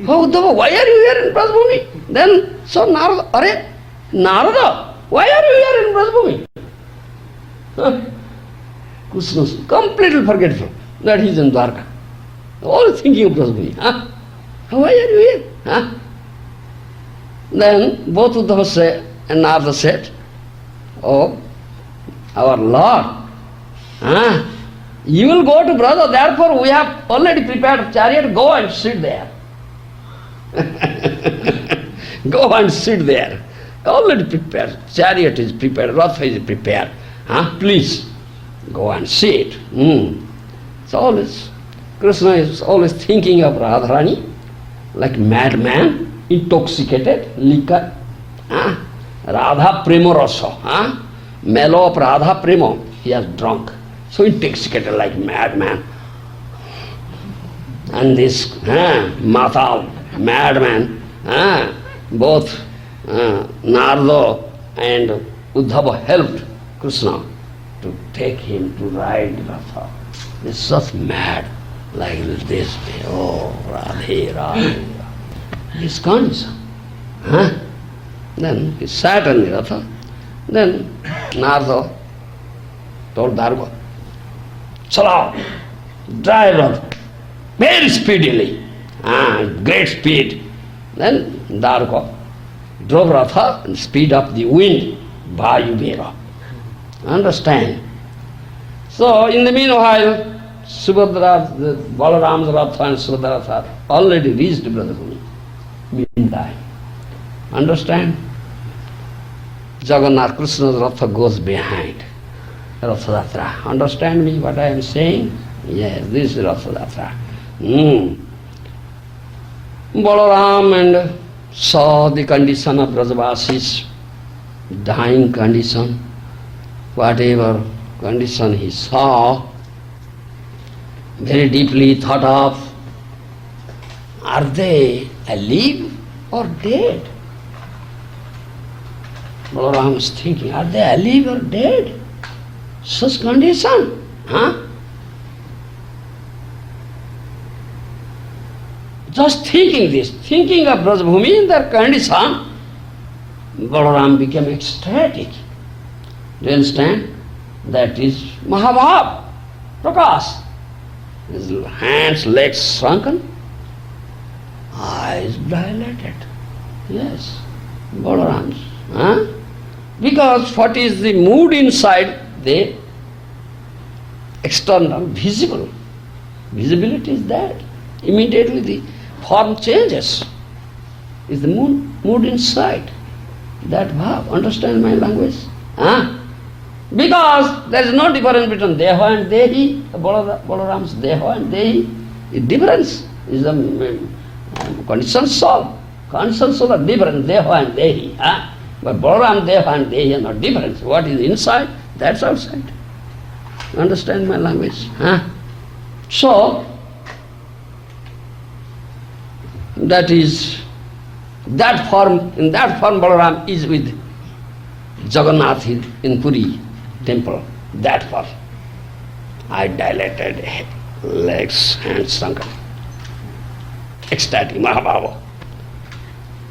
Oh, Uddhava, why are you here in Brajabhumi? Then, so Narada, Narada, why are you here in Brajabhumi? Krishna is completely forgetful that he is in Dwarka. Always thinking of Brajabhumi. Why are you here? Then both Uddhava said and Narada said, oh, our Lord, you will go to Braja, therefore we have already prepared chariot, go and sit there. Go and sit there. Already prepared. Chariot is prepared, Ratha is prepared. Please, go and sit. So always, Krishna is always thinking of Radharani, like madman, intoxicated, liquor. Radha Prema Rasa. Mellow of Radha Prema, he has drunk. So intoxicated like madman. And this Matal, madman, both Narada and Uddhava helped Krishna to take him to ride Ratha. He's such mad, like this. Oh, Radhe, Radhe. This condition. Then he sat on the Ratha. Then Narada told Dharma, Chalao, drive Ratha, very speedily, great speed. Then Dharma drove Ratha and speed up the wind, Vayuvera. Understand? So in the meanwhile, Subhadra, Balaram's Ratha and Subhadra Ratha already reached Brajabhumi. Meantime. Understand? Jagannath Krishna's Ratha goes behind Ratha Yatra. Understand me what I am saying? Yes, this is Ratha Yatra. Balaram and saw the condition of Brajavasis, dying condition, whatever condition he saw, very deeply thought of, are they alive or dead? Balaram is thinking, are they alive or dead? Such condition, Just thinking this, thinking of Brajabhumi in their condition, Balaram became ecstatic. Do you understand? That is Mahabhav, Prakash. His hands, legs shrunken, eyes dilated. Yes, Balaram's. Because what is the mood inside, the external, visible. Visibility is that. Immediately the form changes. Is the mood inside. That bhav. Understand my language? Because there is no difference between Deha and Dehi. Balaram's Deha and Dehi. The difference is the conditioned soul. Conditions are different, Deha and Dehi. Huh? But Balaram, Deha and Dehi are not different. What is inside, that's outside. You understand my language? Huh? So, that is, in that form Balaram is with Jagannath in Puri temple, that form. I dilated legs, hands, trunk. Ecstatic, Mahabhava.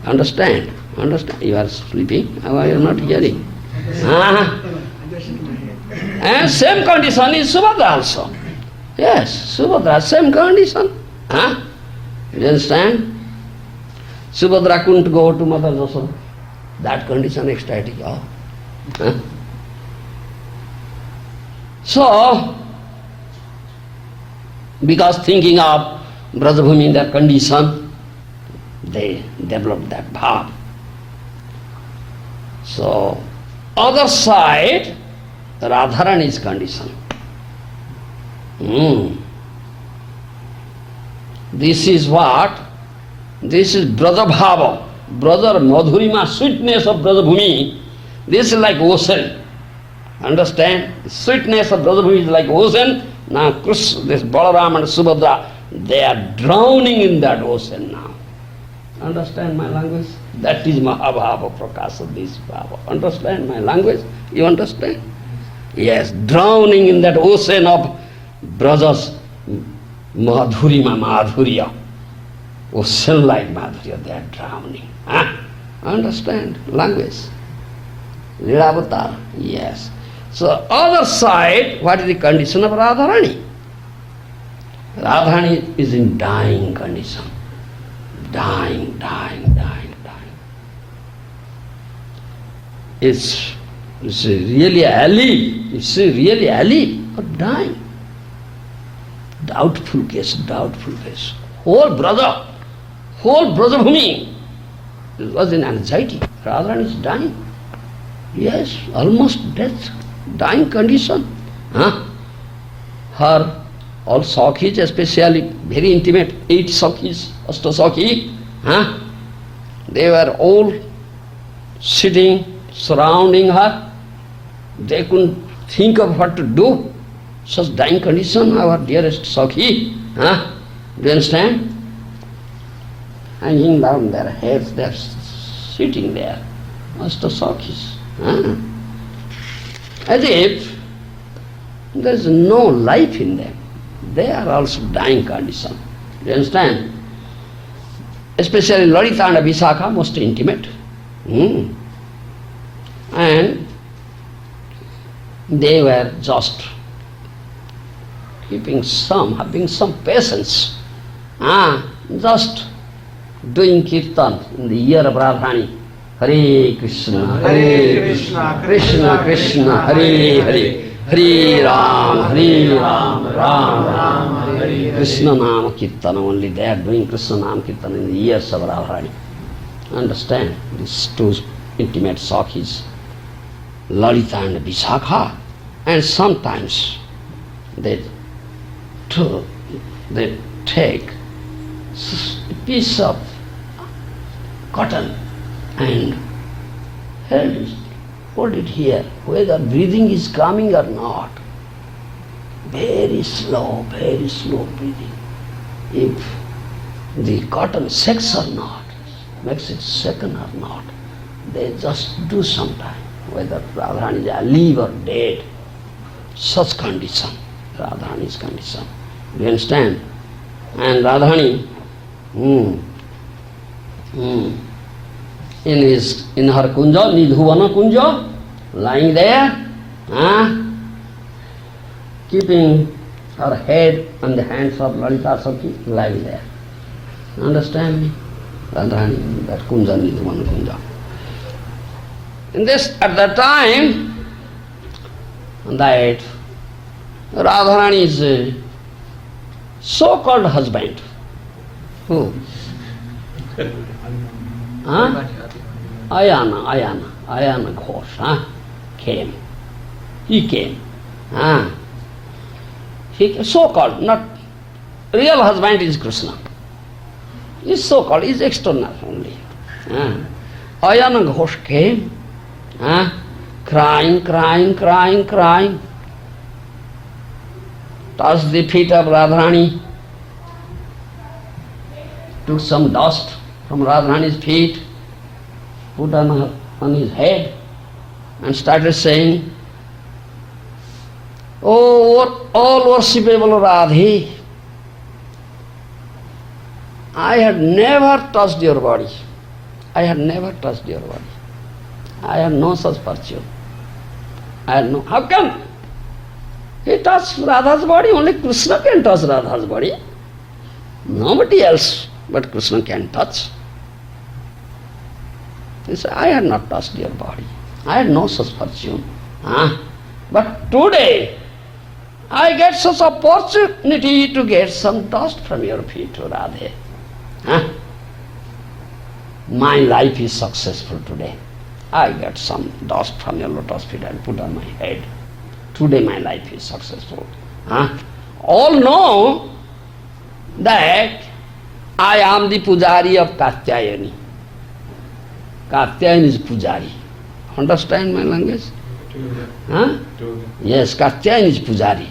Understand? Understand? You are sleeping, or you are not hearing? And same condition is Subhadra also. Yes, Subhadra, same condition. You understand? Subhadra couldn't go to Mother Yashoda. That condition ecstatic. So, because thinking of Brajabhumi in that condition, they developed that bhav. So, other side, Radharani's condition. This is what? This is Brajabhava, Braja Madhurima, sweetness of Brajabhumi. This is like ocean. Understand? The sweetness of Brajabhumi is like ocean. Now Krishna, this Balaram and Subhadra, they are drowning in that ocean now. Understand my language? That is Mahabhava Prakasa, this Bhava. Understand my language? You understand? Yes, drowning in that ocean of Braja's Madhurya. Ocean like Madhurya, they are drowning. Understand language? Lilavatar, yes. So other side, what is the condition of Radharani? Radharani is in dying condition. Dying. Is really alive? Is she really alive or dying? Doubtful case. Whole Brajabhumi was in anxiety. Radharani is dying. Yes, almost death, dying condition. Her all Sakhis, especially very intimate, 8 Sakhis, Ashta Sakhi, they were all sitting, surrounding her. They couldn't think of what to do. Such dying condition, our dearest Sakhi. Do you understand? Hanging down their heads, they are sitting there. Ashta Sakhis. As if there is no life in them. They are also dying condition. Do you understand? Especially Lalita and Vishakha, most intimate. And they were just having some patience. Just doing kirtan in the ear of Radharani. Hare Krishna, Krishna Krishna, Hare Hare, Hare Ram, Ram Ram, Krishna Nama Kirtana. Only they are doing Krishna Nama Kirtana in the ears of Radharani. Understand? These 2 intimate Sakhis, Lalita and Vishakha. And sometimes they take a piece of cotton and hold it here, whether breathing is coming or not. Very slow breathing. If the cotton shakes or not, makes it shaken or not, they just do sometime, whether Radharani is alive or dead. Such condition, Radharani's condition. Do you understand? And Radharani, in her kunja, Nidhuvana kunja, lying there, keeping her head on the hands of Lalita Sakhi, lying there. Understand me? Radharani, that kunja, Nidhuvana kunja. At that time, that Radharani's so-called husband, who? Ayana Ghosh, came. He came. He so-called, not real husband is Krishna. Is so-called, is external only. Ayana Ghosh came, crying, touched the feet of Radharani, took some dust from Radharani's feet, put on his head, and started saying, "Oh, all worshipable Radhe, I had never touched your body. I had never touched your body. I had no such fortune. I had no... How come? He touched Radha's body, only Krishna can touch Radha's body. Nobody else but Krishna can touch." He said, "I had not touched your body. I had no such fortune. But today, I get such opportunity to get some dust from your feet, Radhe. My life is successful today. I get some dust from your lotus feet and put on my head. Today my life is successful." All know that I am the Pujari of Katyayani. Katyayani is Pujari. Understand my language? Yes, Katyayani is Pujari.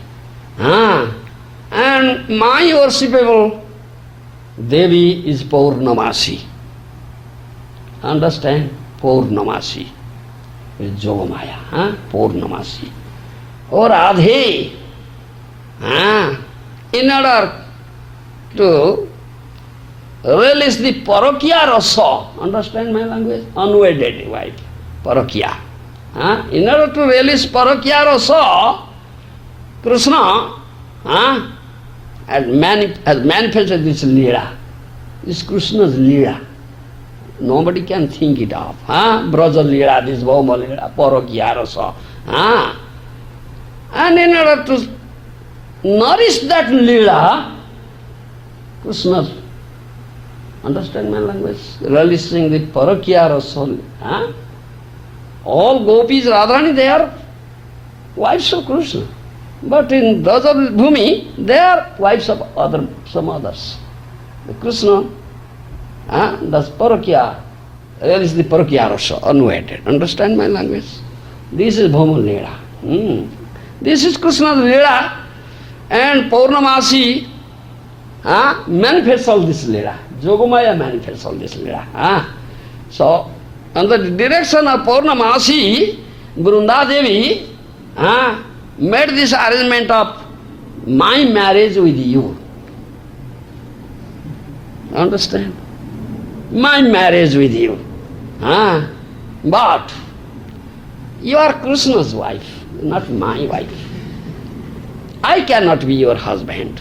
And my worshipable Devi is Purnamasi. Understand? Purnamasi is Jogamaya. Purnamasi. Or Radhe, in order to release the Parakya Rasa, understand my language? Unwedded wife, Parakya. In order to release Parakya Rasa, Krishna has manifested this Leela. This Krishna's Leela. Nobody can think it of. Braja Leela, this Bhauma Leela, Parakya Rasa. And in order to nourish that Leela, Krishna, understand my language? Releasing the Parakya Rasa. All gopis, Radharani, they are wives of Krishna. But in Braja Bhumi, they are wives of some others. The Krishna does Parakya, release the Parakya Rasa, unwedded. Understand my language? This is Bhauma Leela. This is Krishna's Leela, and Purnamasi manifests all this Leela. Jogamaya manifests all this Leela. So, under the direction of Purnamasi, Vrunda Devi made this arrangement of my marriage with you. Understand? My marriage with you. But you are Krishna's wife, not my wife. I cannot be your husband.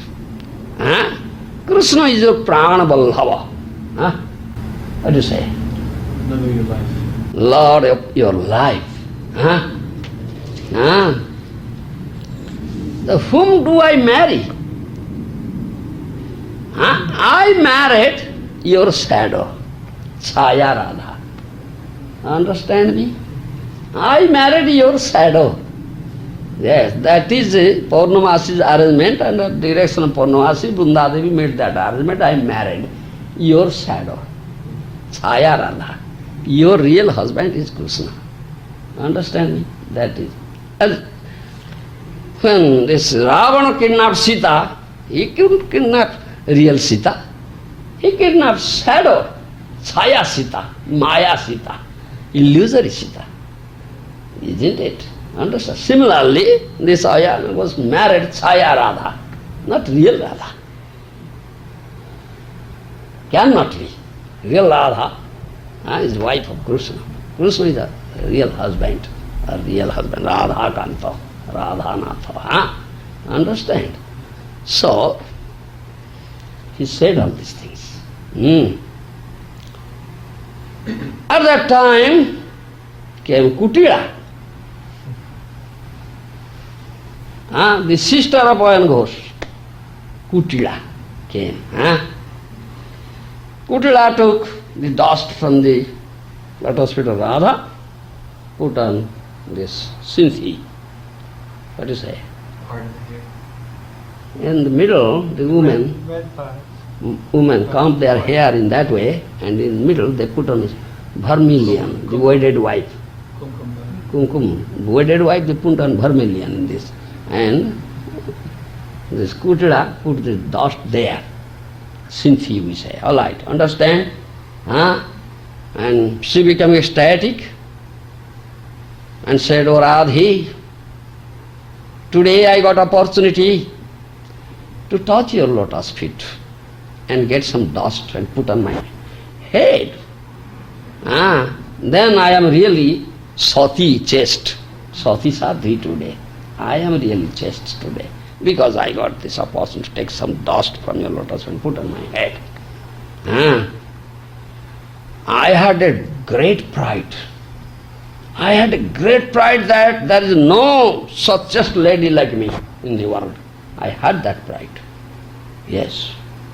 Krishna is your prana vallabha. What do you say? Lord of your life. Lord of your life. So whom do I marry? I married your shadow, Chaya Radha. Understand me? I married your shadow. Yes, that is Purnamasi's arrangement, and the direction of Purnamasi, Vrindadevi made that arrangement. I married your shadow, Chaya Radha. Your real husband is Krishna. Understand me? That is. And when this Ravana kidnapped Sita, he couldn't kidnap real Sita. He kidnapped shadow, Chaya Sita, Maya Sita, illusory Sita. Isn't it? Understand? Similarly, this Aya was married Chaya Radha, not real Radha. Cannot be. Real Radha is wife of Krishna. Krishna is a real husband, Radha Kanta, Radha Natha. Understand? So, he said all these things. At that time came Kutila, the sister of Ayan Ghosh. Kutila came. Kutila took the dust from the lotus feet of Radha, put on this Sinthi. What do you say? Part of the hair. In the middle, the women Red part. comb their hair in that way, and in the middle they put on vermilion, the wedded wife. Kumkum, wedded wife, they put on vermilion in this. And this Kutila put the dust there. Sinthi, we say. All right, understand? Huh? And she became ecstatic and said, "Oh Radhi, today I got opportunity to touch your lotus feet and get some dust and put on my head. Then I am really Sati, chaste. Sati Sadhi today. I am really chaste today because I got this opportunity to take some dust from your lotus and put on my head. I had a great pride. I had a great pride that there is no such chaste lady like me in the world. I had that pride. Yes,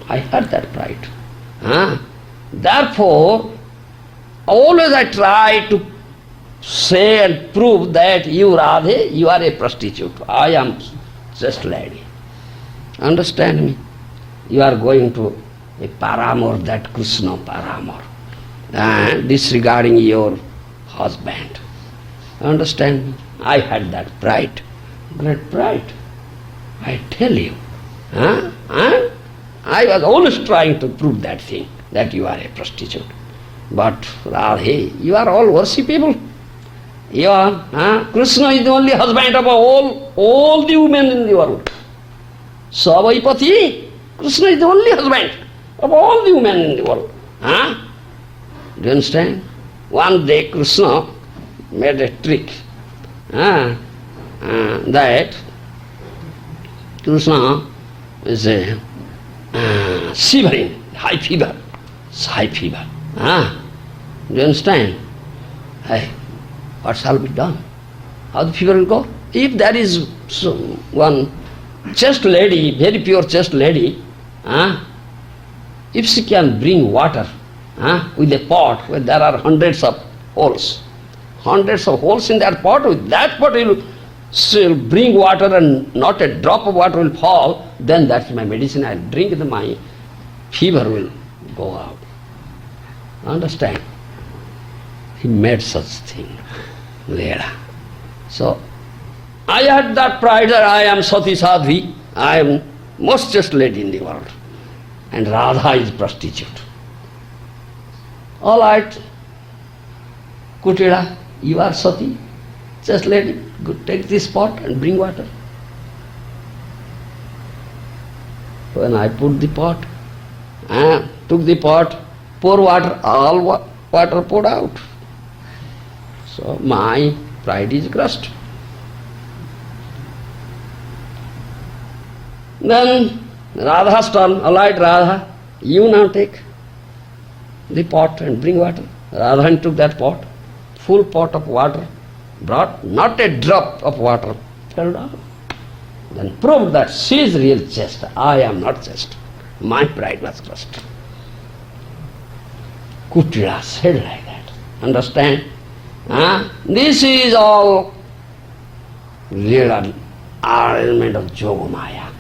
I had that pride. Therefore, always I try to say and prove that you, Radhe, you are a prostitute. I am just lady. Understand me? You are going to a paramour, that Krishna paramour, disregarding your husband. Understand me? I had that pride, great pride. I tell you. I was always trying to prove that thing, that you are a prostitute. But Radhe, you are all worshipable. You are, Krishna is the only husband of all the women in the world. Savaipati, Krishna is the only husband of all the women in the world. Do you understand? One day Krishna made a trick. That Krishna is shivering, high fever. It's high fever. Do you understand? Hey, what shall be done? How the fever will go? If there is one chaste lady, very pure chaste lady, if she can bring water with a pot where there are hundreds of holes in that pot, with that pot she'll bring water and not a drop of water will fall, then that's my medicine. I'll drink it, my fever will go out. Understand? He made such thing. Leela. So, I had that pride that I am Sati Sadhi, I am most chaste lady in the world. And Radha is prostitute. All right, Kutila, you are Sati, chaste lady, good, take this pot and bring water. When I put the pot, took the pot, pour water, all water poured out. So my pride is crushed. Then Radha's turn. All right, Radha, you now take the pot and bring water. Radha took that pot, full pot of water, brought, not a drop of water fell down. Then proved that she is real chaste. I am not chaste. My pride was crushed. Kutila said like that. Understand? This is all real arrangement of Yogamaya.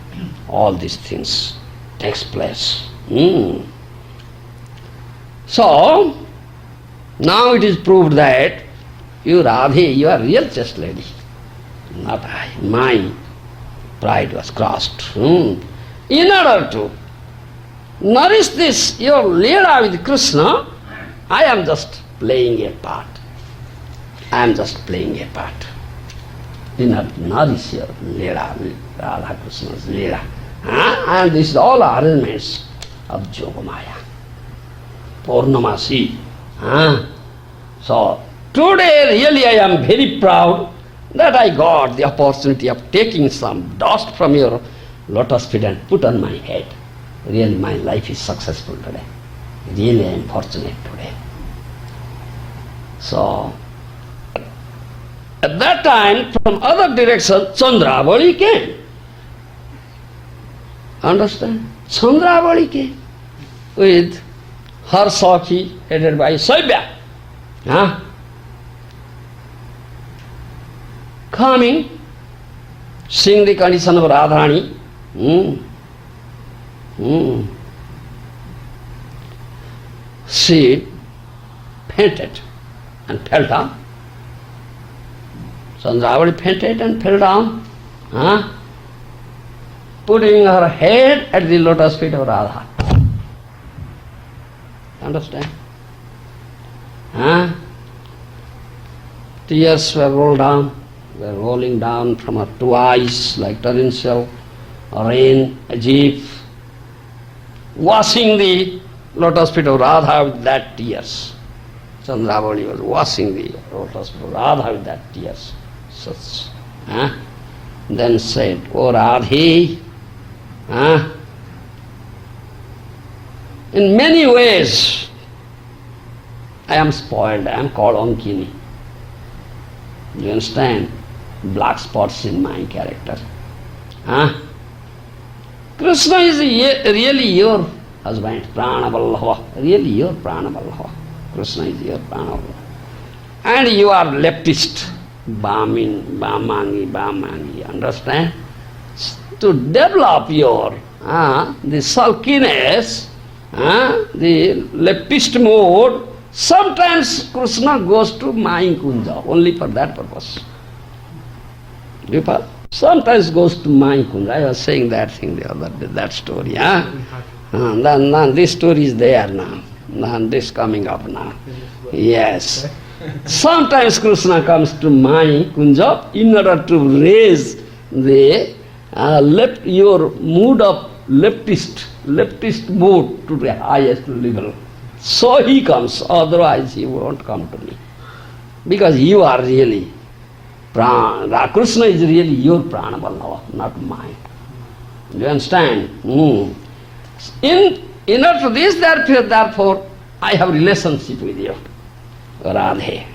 All these things takes place. So, now it is proved that you, Radhe, you are real chaste lady. Not I. My pride was crushed. In order to nourish this, your Leela with Krishna, I am just playing a part. I am just playing a part. Do not nourish your Leela, Radha Krishna's Leela. And this is all arrangements of Yogamaya. Purnamasi. So, today really I am very proud that I got the opportunity of taking some dust from your lotus feet and put on my head. Really my life is successful today. Really I am fortunate today. So, at that time, from other direction, Chandravali came. Understand? Chandravali came with her Sakhi, headed by Saibya. Coming, seeing the condition of Radharani. She fainted and fell down. Chandravali fainted and fell down, putting her head at the lotus feet of Radha. Understand? Tears were rolling down from her two eyes like torrential rain, as if washing the lotus feet of Radha with that tears. Chandravali was washing the lotus feet of Radha with that tears. Such. Then said, "O Radhe, in many ways I am spoiled, I am called Ankini. Do you understand? Black spots in my character. Krishna is really your husband, Pranavallabha, really your Pranavallabha. Krishna is your Pranavallabha. And you are leftist, Bamangi, understand? To develop your the sulkiness, the leftist mode, sometimes Krishna goes to Mai Kunja, only for that purpose. Sometimes goes to Mai Kunja. I was saying that thing the other day, that story. Now this story is there now. Now this coming up now. Yes. Sometimes Krishna comes to Mai Kunja in order to raise the your mood of leftist mood to the highest level. So he comes, otherwise he won't come to me. Because you are really, Krishna is really your Pranavallabha, not mine. Do you understand? In order to this, therefore, I have relationship with you, Radhe.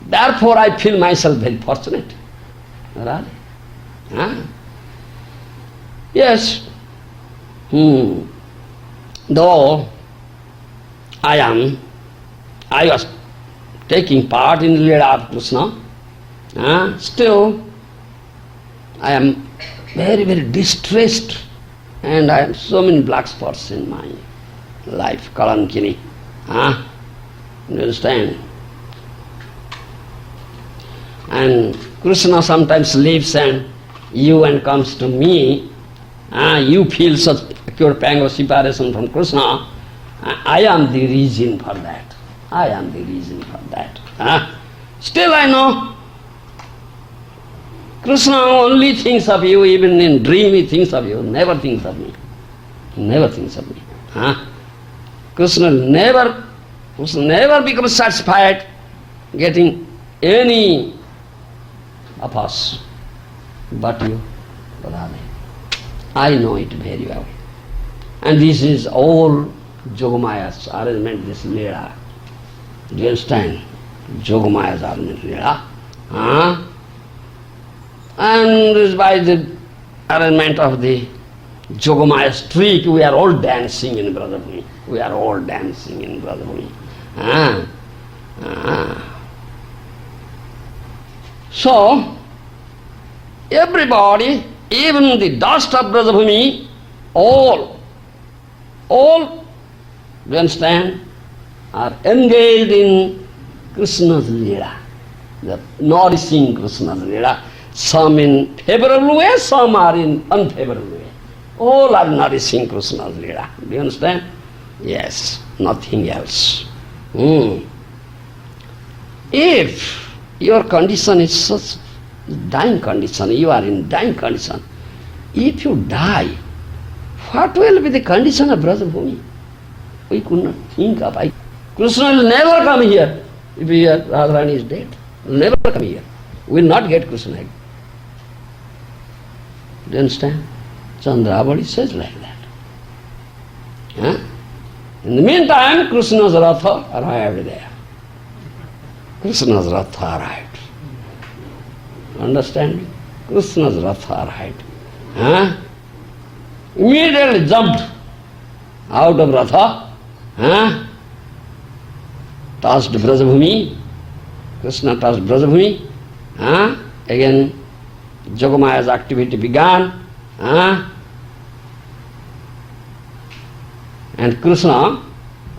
Therefore I feel myself very fortunate. Radhe. Yes. Though I was taking part in the Leela of Krishna, still I am very, very distressed, and I have so many black spots in my life, Kalankini. You understand? And Krishna sometimes leaves and comes to me. You feel such acute pang of separation from Krishna. I am the reason for that. Still I know Krishna only thinks of you, even in dream he thinks of you, never thinks of me. Krishna never becomes satisfied getting any of us but you, Radha. I know it very well. And this is all Jogamaya's arrangement, this Leela. Do you understand? Jogamaya's arrangement, Leela. And this by the arrangement of the Jogamaya's trick, we are all dancing in Brajabhumi. So, everybody, even the dust of Brajabhumi, all, do you understand, are engaged in Krishna's Leela, the nourishing Krishna's Leela. Some in favorable way, some are in unfavorable way. All are nourishing Krishna's Leela. Do you understand? Yes, nothing else. If your condition is such dying condition, you are in dying condition, if you die, what will be the condition of Brajabhumi? We could not think of. Krishna will never come here if Radharani is dead. He will never come here. We will not get Krishna again. Do you understand? Chandravali says like that. In the meantime, Krishna's Ratha arrived there. Understand me? Krishna's Ratha arrived. Immediately jumped out of Ratha, touched Brajabhumi. Krishna touched Brajabhumi. Again, Jogamaya's activity began. And Krishna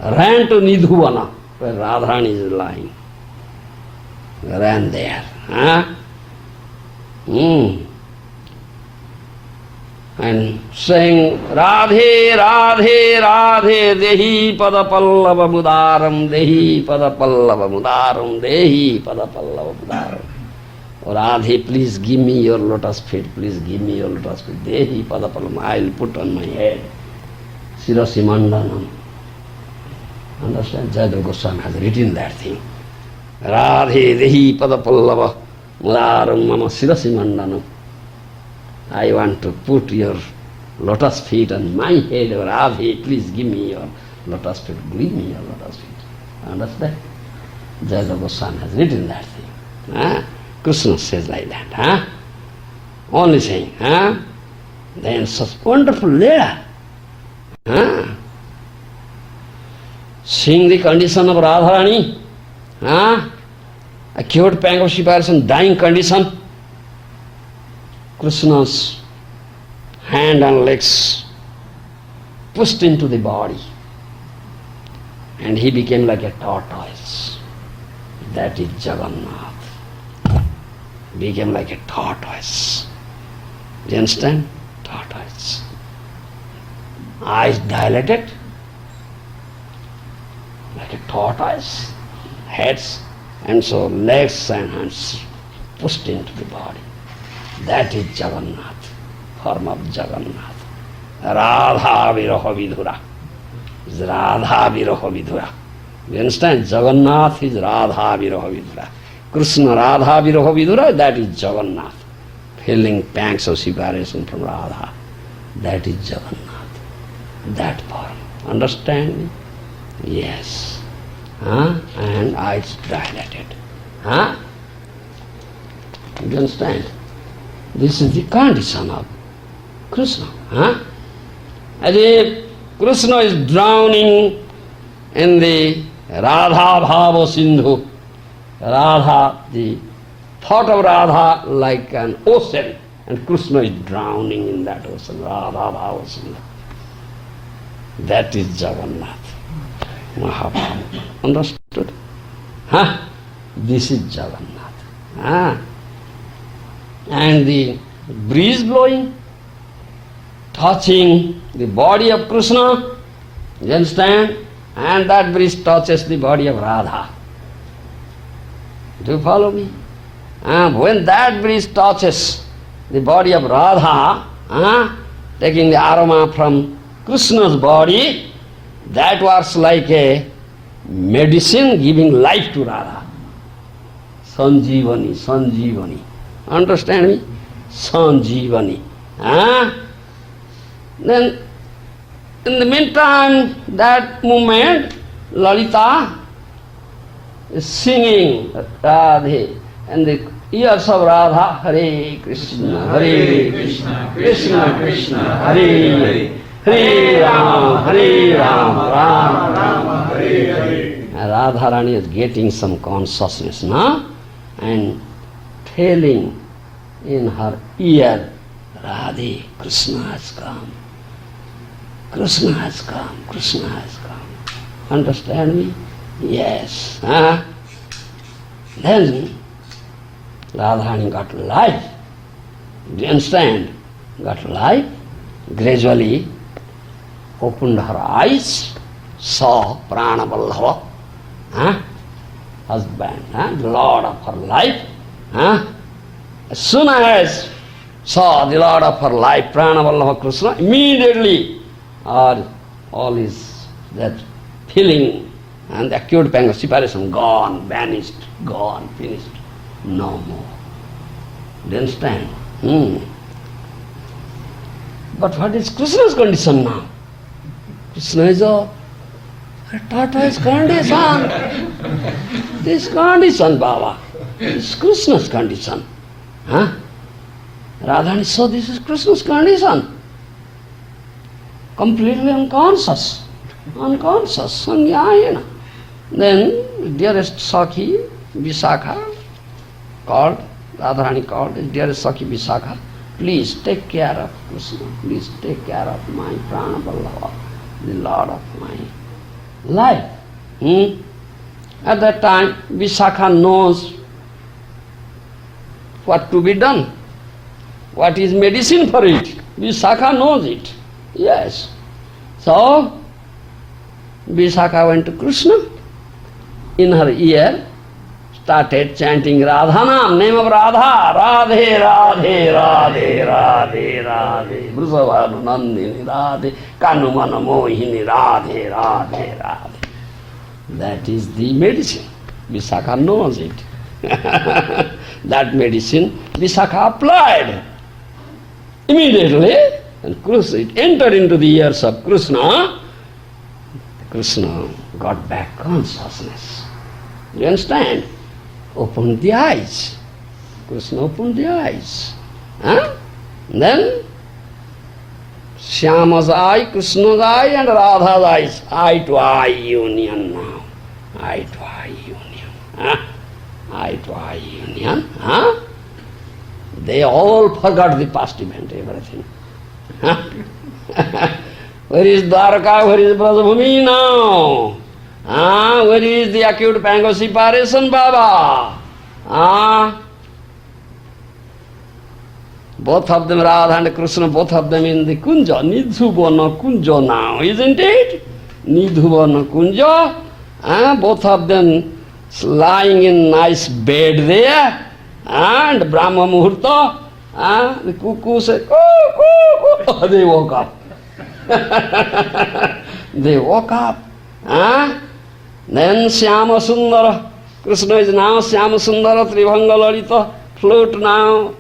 ran to Nidhuvana, where Radharani is lying. Ran there. Huh? And saying, Radhe, Radhe, Radhe, Dehi Padapallava Mudaram, Dehi Padapallava Mudaram, Dehi Padapallava Mudaram. Oh, Radhe, please give me your lotus feet, please give me your lotus feet. Dehi Padapallava, I will put on my head. Sirasi Mandanam. Understand? Jayadeva Goswami has written that thing. Radhe, Dehi Padapallava Mudaram, Mama Sirasi Mandanam. I want to put your lotus feet on my head, or Radhe, please give me your lotus feet, give me your lotus feet. Understand? Jayadeva Goswami has written that thing. Huh? Krishna says like that. Huh? Only saying. Huh? Then such wonderful Leela. Huh? Seeing the condition of Radharani, huh? Acute pang of separation, dying condition, Krishna's hand and legs pushed into the body, and he became like a tortoise. That is Jagannath. Became like a tortoise. Do you understand? Tortoise. Eyes dilated, like a tortoise, heads, and so legs and hands pushed into the body. That is Jagannath, form of Jagannath. Radha Viraha Vidhura. Is Radha Viraha Vidhura. You understand? Jagannath is Radha Viraha Vidhura. Krishna Radha Viraha Vidhura, that is Jagannath. Feeling pangs of separation from Radha. That is Jagannath. That form. Understand me? Yes. Huh? And eyes dilated. Huh? You understand? This is the condition of Krishna. Huh? As if Krishna is drowning in the Radha Bhava Sindhu. Radha, the thought of Radha like an ocean, and Krishna is drowning in that ocean, Radha Bhava Sindhu. That is Jagannath Mahaprabhu. Understood? Huh? This is Jagannath. Huh? And the breeze blowing, touching the body of Krishna, you understand? And that breeze touches the body of Radha. Do you follow me? When that breeze touches the body of Radha, taking the aroma from Krishna's body, that works like a medicine giving life to Radha. Sanjeevani, Sanjeevani. Understand me? Sanjeevani. Then, in the meantime, that moment, Lalita is singing Radhe, and the ears of Radha, Hare Krishna, Hare Krishna, Krishna Krishna, Hare Hare, Hare Rama, Rama Rama, Hare Hare. Radharani is getting some consciousness now, and telling in her ear, Radhe, Krishna has come. Krishna has come, Krishna has come. Understand me? Yes. Then Radharani got life. Do you understand? Got life. Gradually opened her eyes, saw Pranavallabha, husband, the Lord of her life. As soon as saw the Lord of her life, Pranavallabha Krishna, immediately all is that feeling and the acute pang of separation gone, vanished, gone, finished, no more. Do you understand? But what is Krishna's condition now? Krishna is a tortoise condition. This condition, Baba, is Krishna's condition. Radharani saw this is Krishna's condition. Completely unconscious, Sangyayana. Then dearest Sakhi, Visakha, called, Radharani called, dearest Sakhi Visakha, please take care of Krishna, please take care of my Pranavallabha, the Lord of my life. At that time, Vishakha knows what to be done, what is medicine for it. Vishakha knows it. Yes. So, Vishakha went to Krishna. In her ear, started chanting Radhanam, name of Radha. Radhe, Radhe, Radhe, Radhe, Radhe. Brusavanu Nandini, Radhe. Kanumana Mohini, Radhe, Radhe, Radhe. That is the medicine. Vishakha knows it. That medicine Vishakha applied immediately, and Krishna, it entered into the ears of Krishna. Krishna got back consciousness. You understand? Opened the eyes. Krishna opened the eyes. Then Shyama's eye, Krishna's eye, and Radha's eyes. Eye to eye union now. Eye to eye union. Eye to eye union. They all forgot the past event, everything. Where is Dwarka? Where is Brajabhumi now? Where is the acute pang of separation, Baba? Both of them, Radha and Krishna, both of them in the Kunja, Nidhubana Kunja now, isn't it? Nidhubana Kunja, both of them lying in nice bed there, and Brahma Muhurta, the cuckoo said, coo, coo, coo. They woke up. They woke up. Then Shyama Sundara, Krishna is now Shyama Sundara, Tribhanga Lalita, flute now,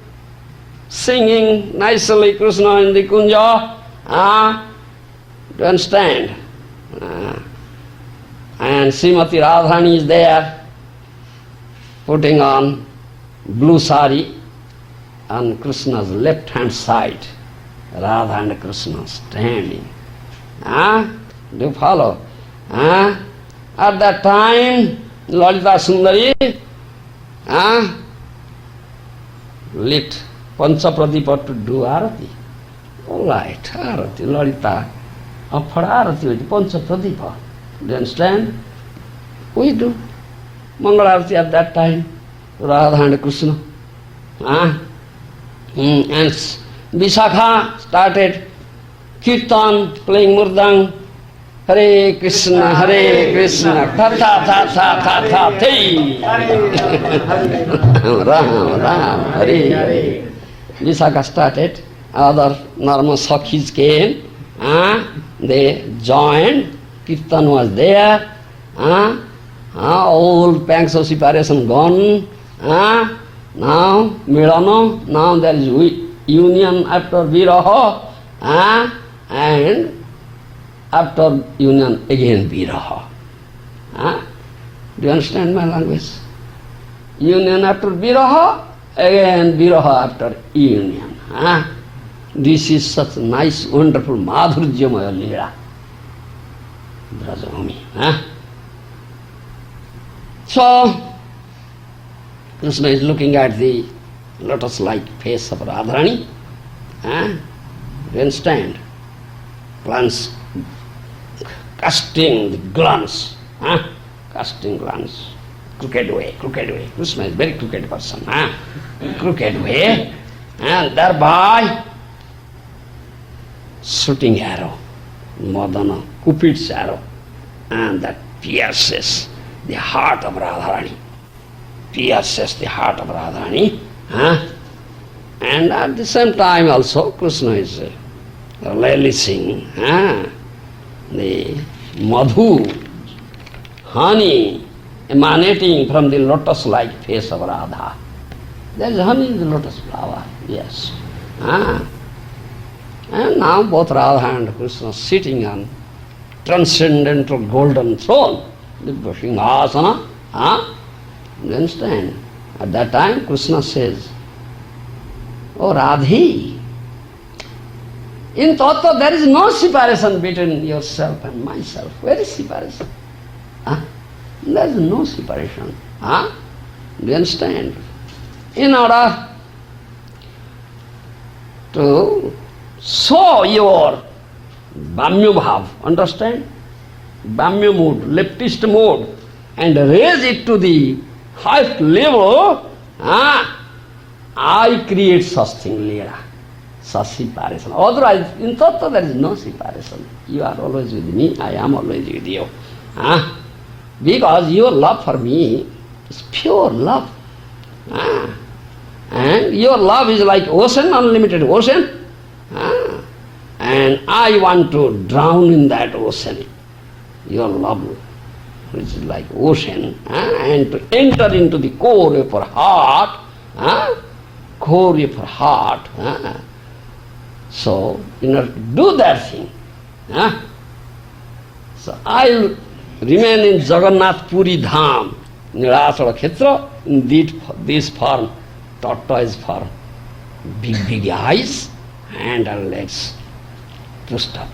singing nicely Krishna in the Kunja. Do you understand? And Srimati Radharani is there, putting on blue sari on Krishna's left hand side. Radha and Krishna standing. Do you follow? At that time, Lalita Sundari lit Panchapradipa to do Arati. All right, Arati, Lalita offered Arati with Panchapradipa. Do you understand? We do. Mangalarati at that time, Radha and Krishna. And Vishakha started Kirtan, playing Murdang. Hare Krishna, tha tha tha tha tha tha thi. Ram, Ram, Hare. Vishakha started, other normal Sakhis came, they joined, Kirtan was there, all pangs of separation gone, now Milana, now there is union after Viraha, and after union again Viraha. Do you understand my language? Union after Viraha, again Viraha after union. This is such nice, wonderful Madhurjamaya Leela. Brajabhumi. So, Krishna is looking at the lotus-like face of Radharani. Do you understand? Glance, casting the glance. Casting glance. Crooked way. Krishna is a very crooked person. Crooked way. And thereby, shooting arrow, Madana, Cupid's arrow, and that pierces the heart of Radharani. Pierces the heart of Radharani. And at the same time also, Krishna is relishing the madhu, honey, emanating from the lotus-like face of Radha. There is honey in the lotus flower, yes. And now both Radha and Krishna sitting on transcendental golden throne, the Singhasana. You understand? At that time Krishna says, "Oh Radhi, in Tattva there is no separation between yourself and myself. Where is separation? There is no separation. Do you understand? In order to show your Bhamya Bhav, understand? Bamya mode, leftist mode, and raise it to the highest level, I create such thing, Lila. Such separation. Otherwise, in Tattva there is no separation. You are always with me, I am always with you. Because your love for me is pure love. And your love is like ocean, unlimited ocean. And I want to drown in that ocean. Your love, which is like ocean, and to enter into the core of your heart, core of your heart. So, in order to do that thing, so I'll remain in Jagannath Puri Dham, Nilachala Khetra, in this form, tortoise form, big eyes, and legs pushed up.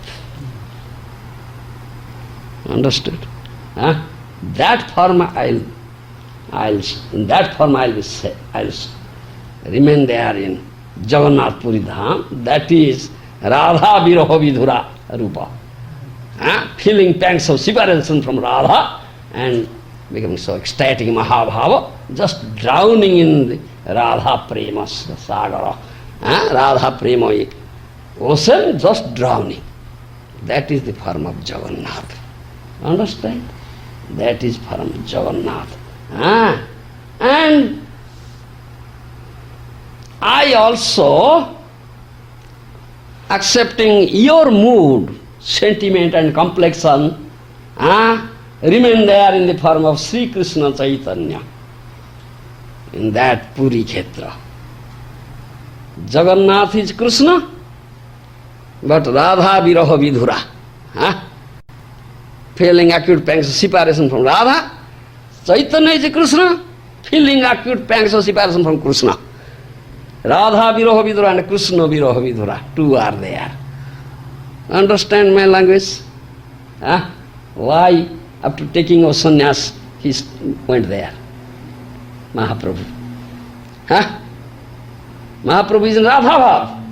Understood? That form I'll remain there in Jagannath Puri Dham. That is Radha Viraha Vidhura Rupa. Feeling pangs of separation from Radha and becoming so ecstatic Mahabhava, just drowning in the Radha Prema Sagara. Radha Prema ocean, just drowning. That is the form of Jagannath. Understand? That is form of Jagannath. And I also, accepting your mood, sentiment and complexion, remain there in the form of Sri Krishna Chaitanya, in that Puri Khetra. Jagannath is Krishna, but Radha Viraha Vidhura. Feeling acute pangs of separation from Radha. Chaitanya is Krishna, feeling acute pangs of separation from Krishna. Radha Viraha Vidhura and Krishna Viraha Vidhura, two are there. Understand my language? Why after taking of sannyas he went there? Mahaprabhu. Mahaprabhu is in Radha Bhav,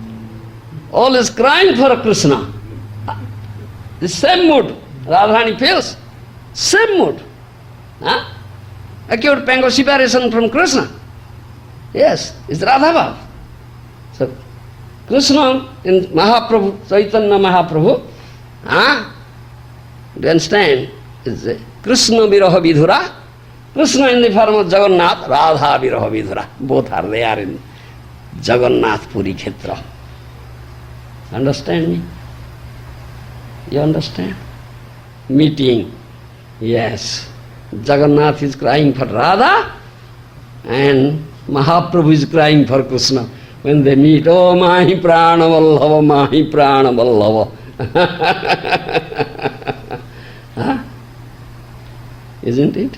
always crying for Krishna. The same mood Radharani feels, same mood. Acute pang of separation from Krishna. Yes, it's Radha Bhav. So, Krishna in Mahaprabhu, Chaitanya Mahaprabhu, do you understand? Is Krishna Viraha Vidhura, Krishna in the form of Jagannath, Radha Viraha Vidhura. Both are there in Jagannath Puri Khetra. Understand me? You understand? Meeting. Yes. Jagannath is crying for Radha and Mahaprabhu is crying for Krishna. When they meet, oh Mahi Prana Vallabha, Mahi Prana Vallabha. Isn't it?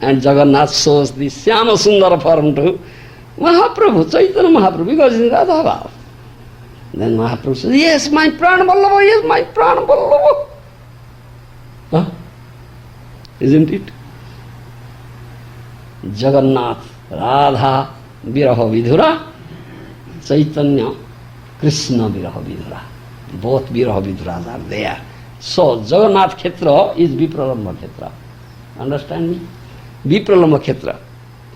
And Jagannath shows the Syama Sundara form to Mahaprabhu, Chaitanya Mahaprabhu, because it's Radha Bhav. Then Mahaprabhu says, yes, my Prana Vallabha, yes, my Prana Vallabha. Isn't it? Jagannath, Radha, Viraha Vidhura, Chaitanya, Krishna Viraha Vidhura. Both Viraha Vidhuras are there. So, Jagannath Khetra is Vipralambha Khetra. Understand me? Vipralambha Khetra,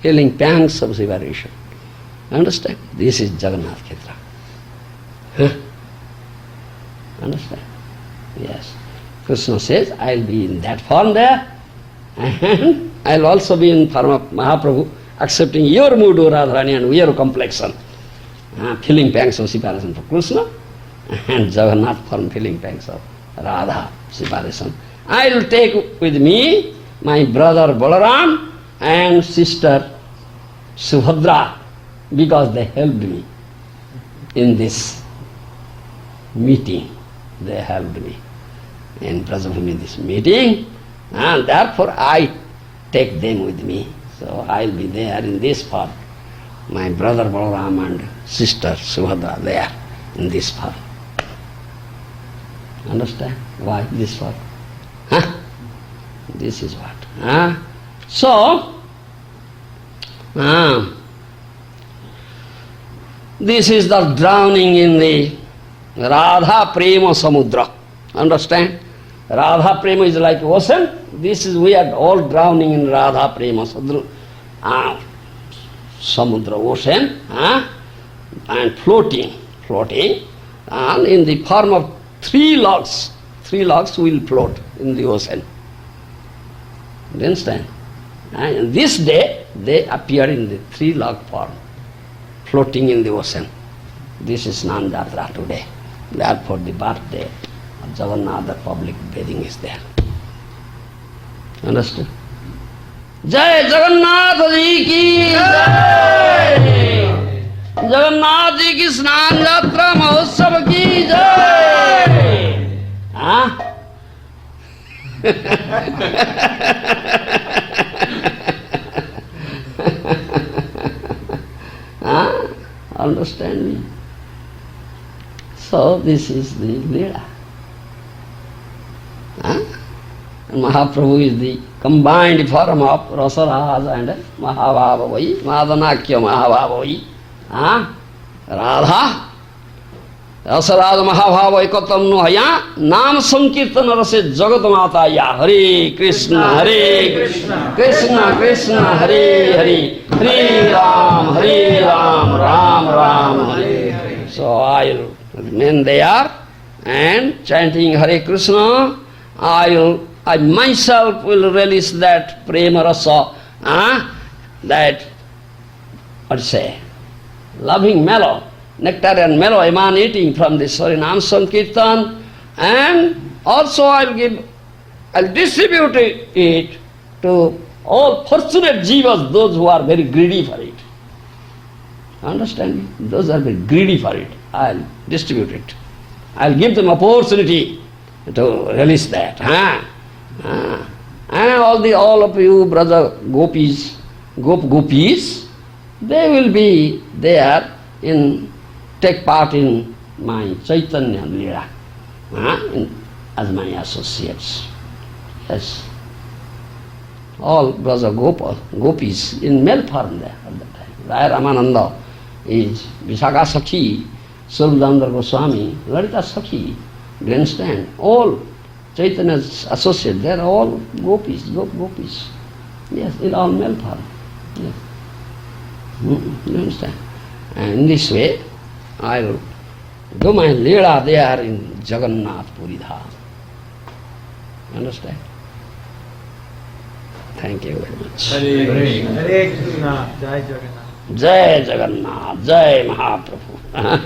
feeling pangs of separation. Understand? This is Jagannath Khetra. Understand? Yes. Krishna says, I'll be in that form there, and I'll also be in form of Mahaprabhu, accepting your mood, O Radharani, and your complexion, feeling pangs of separation for Krishna, and Jagannath form feeling pangs of Radha separation. I'll take with me my brother Balaram and sister Subhadra, because they helped me in this meeting. They helped me in Brajabhumi, this meeting, and therefore I take them with me. So I'll be there in this form. My brother Balaram and sister Subhadra there in this form. Understand why this form? This is what. So, this is the drowning in the Radha Prema Samudra. Understand? Radha Prema is like ocean. This is, we are all drowning in Radha Prema, Samudra, ocean, and floating, and in the form of three logs will float in the ocean. You understand? And this day, they appear in the three log form, floating in the ocean. This is Snan Jatra today. Therefore, the birthday of Jagannath, the public bathing is there. Understood? Jai Jagannath Ji ki Jai! Jagannath Ji ki Snan Jatra Mahotsav ki Jai! Understand me? So this is the Leela. Mahaprabhu is the combined form of Rasaraj and Mahabhavavai, Madanakya Mahabhavavai. Radha, Rasaraj Mahabhavavai Katam Nuhaya, Nam Sankirtana Rase Jagat Mataya, Hare Krishna, Krishna Krishna, Hare Hare, Hare Ram, Ram Ram, Hare Hare. So I'll remain there and chanting Hare Krishna. I myself will release that prema rasa, that, what say, loving mellow, nectar and mellow emanating from this Harinam Sankirtan, and also I'll distribute it to all fortunate jivas, those who are very greedy for it. Understand? Those are very greedy for it. I'll distribute it. I'll give them opportunity to release that. And all of you, brother gopis, gopis, they will be there take part in my Chaitanya Leela, as my associates. Yes. All brother gopis in male form there at that time. Raya Ramananda is Vishaka Sakhi, Swarup Goswami, Lalita Sakhi, grandstand, all Chaitanya's associates, they are all gopis. Yes, in all male form. Yes. You understand? And in this way, I will do my Leela there in Jagannath Puri Dham. Understand? Thank you very much. Hare Krishna, Jai Jagannath. Jai Jagannath, Jai Mahaprabhu.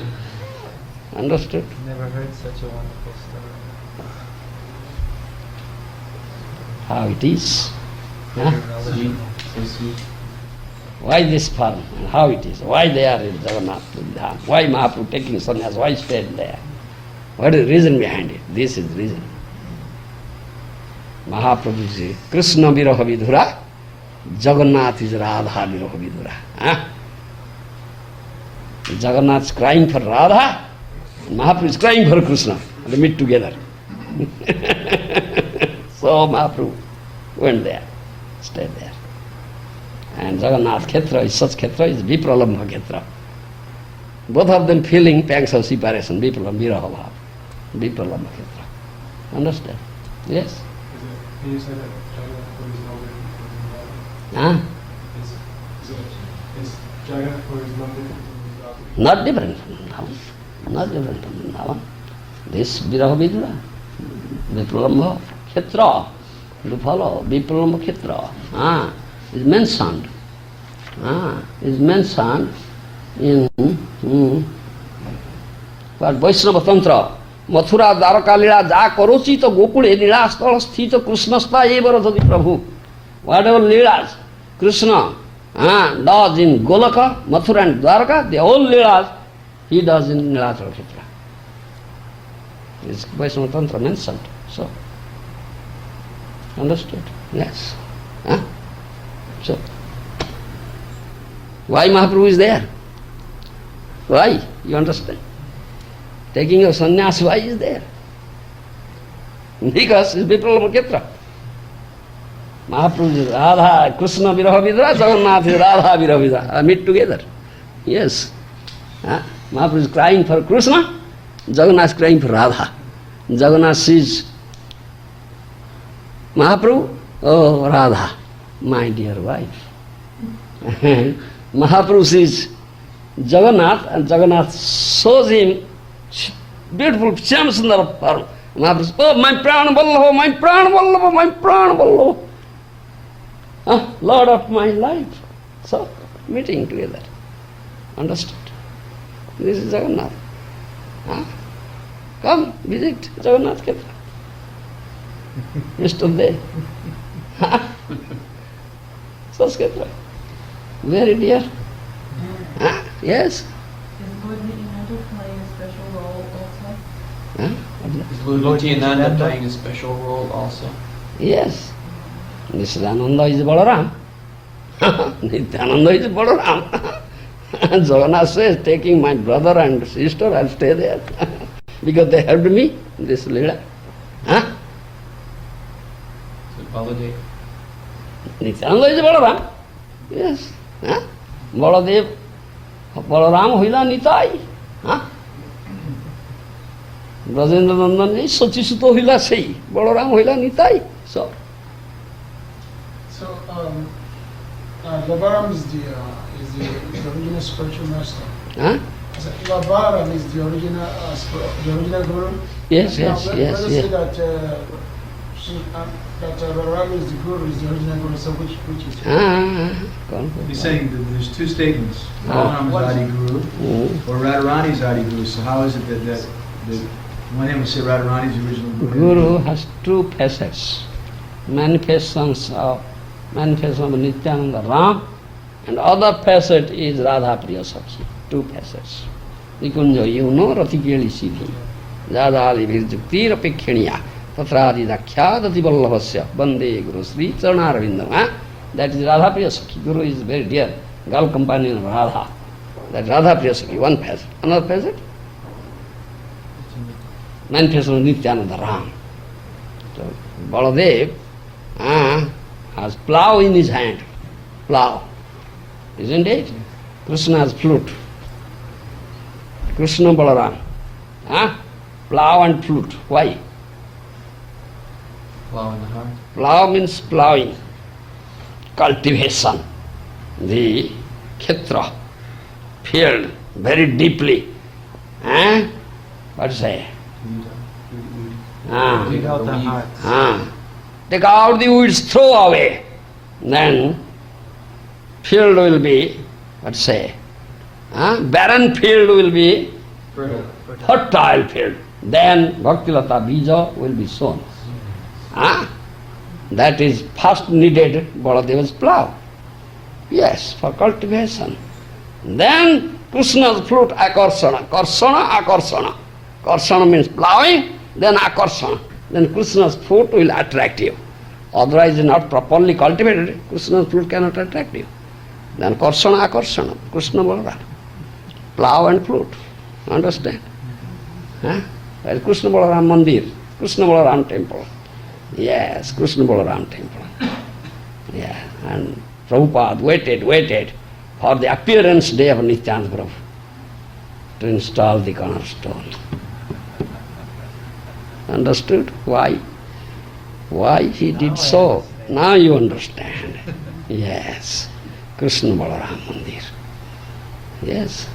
Understood? Never heard such a wonderful story. How it is? Knowledgeable. Why this form and how it is? Why they are in Jagannath Puri Dham? Why Mahaprabhu taking sannyas? Why stayed there? What is the reason behind it? This is the reason. Mahaprabhu is Krishna Viraha Vidhura, Jagannath is Radha Viraha Vidhura. Jagannath is crying for Radha, and Mahaprabhu is crying for Krishna. They meet together. So Mahaprabhu went there, stayed there. And Jagannath Khetra is such Khetra, is Vipralambha Khetra. Both of them feeling pangs of separation, Vipralambha, Viraha Bhava, Vipralambha Khetra. Understand? Yes? You said that Jagannath Puri is Jagannath Puri Not different from Vrindavan. Not different from Vrindavan. This Viraha Vidura, Vipralambha Khetra, you follow, Vipralambha Khetra, is mentioned. Is mentioned in what Vaishnava Tantra. Mathura Dwaraka Lila Ja Karochi to Gokule Lila Stala Sthita Krishna Sta Evaradhati Prabhu. Whatever Leelas Krishna does in Golaka, Mathura and Dwaraka, the whole Leelas he does in Nilachal Khetra. Is Vaishnava Tantra mentioned. So, understood? Yes. So, why Mahaprabhu is there? Why? You understand? Taking a sannyas, why is there? Because it's Vipralambha Khetra. Mahaprabhu is Radha, Krishna Viraha Vidura, Jagannath is Radha Viraha Vidura. Meet together. Yes. Mahaprabhu is crying for Krishna, Jagannath is crying for Radha. Jagannath sees Mahaprabhu, oh Radha, my dear wife. Mahaprabhu sees Jagannath and Jagannath shows him beautiful Shyam-sundara form. Mahaprabhu says, oh my Pran Vallabha, my Pran Vallabha, my Pran Vallabha. Lord of my life. So, meeting together. Understood? This is Jagannath. Come, visit Jagannath Kshetra. Yesterday. Saskatra. Very dear. Yes. Is Lord Nityananda playing a special role also? Is Lord Nityananda playing a special role also? Yes. Nityananda is Balaram. Nityananda is Balaram. Jagannath says, taking my brother and sister, I'll stay there. Because they helped me in this Leela. So Baladev. Nityananda is Balaram. Yes. Baladev, Balaram Huila Nitai. Brajendra Nandan is Sachisuto Huila Sei. Balaram Huila Nitai. So, Labaram is the original spiritual master. huh? Labaram is the original guru. Yes, Now, yes, let yes, us yes. say that Labaram is the guru, is the original guru. So which is? He's saying that there's two statements. Ah. Balaram is Adi Guru, Mm. or Radharani is Adi Guru. So how is it that one hand would say Radharani is the original Guru? Guru has two facets. Manifestations of Nityananda Ram, and other facet is Radha Priya Sakhi. Two facets. Nikunja, you know, Ratikeli Siddhi. Jadali Virjuktir Apekkhaniya. Tatradi Dakhyadati Vallabhasya. Bande Guru Sri Charanarvindam. That is Radha Priya Sakhi. Guru is very dear. Girl companion of Radha. That Radha Priya Sakhi, one facet. Another facet? Manifestation of Nityananda Ram. So, Baladev has plough in his hand. Plough. Isn't it? Krishna has flute. Krishna Balaram. Plough and flute. Why? Plow in the heart. Plough means ploughing. Cultivation. The Kshetra. Field very deeply. What to say? Dig out the heart. Take out the weeds, throw away. Then field will be, what to say? Barren field will be Fertile. fertile field. Then Bhaktilata Bija will be sown. That is first needed Baladeva's plough. Yes, for cultivation. Then Krishna's flute Akarsana. Karsana, Akarsana. Karsana means ploughing, then Akarsana. Then Krishna's flute will attract you. Otherwise, not properly cultivated, Krishna's flute cannot attract you. Then Karsana, Akarsana. Krishna Balaram. Plough and flute. Understand? That is Krishna Balaram Mandir. Krishna Balaram temple. Yes, Krishna Balaram temple. Yeah, and Prabhupada waited for the appearance day of Nityananda Prabhu to install the cornerstone. Understood? Why? Why he did so? Now you understand. Yes, Krishna Balaram Mandir. Yes.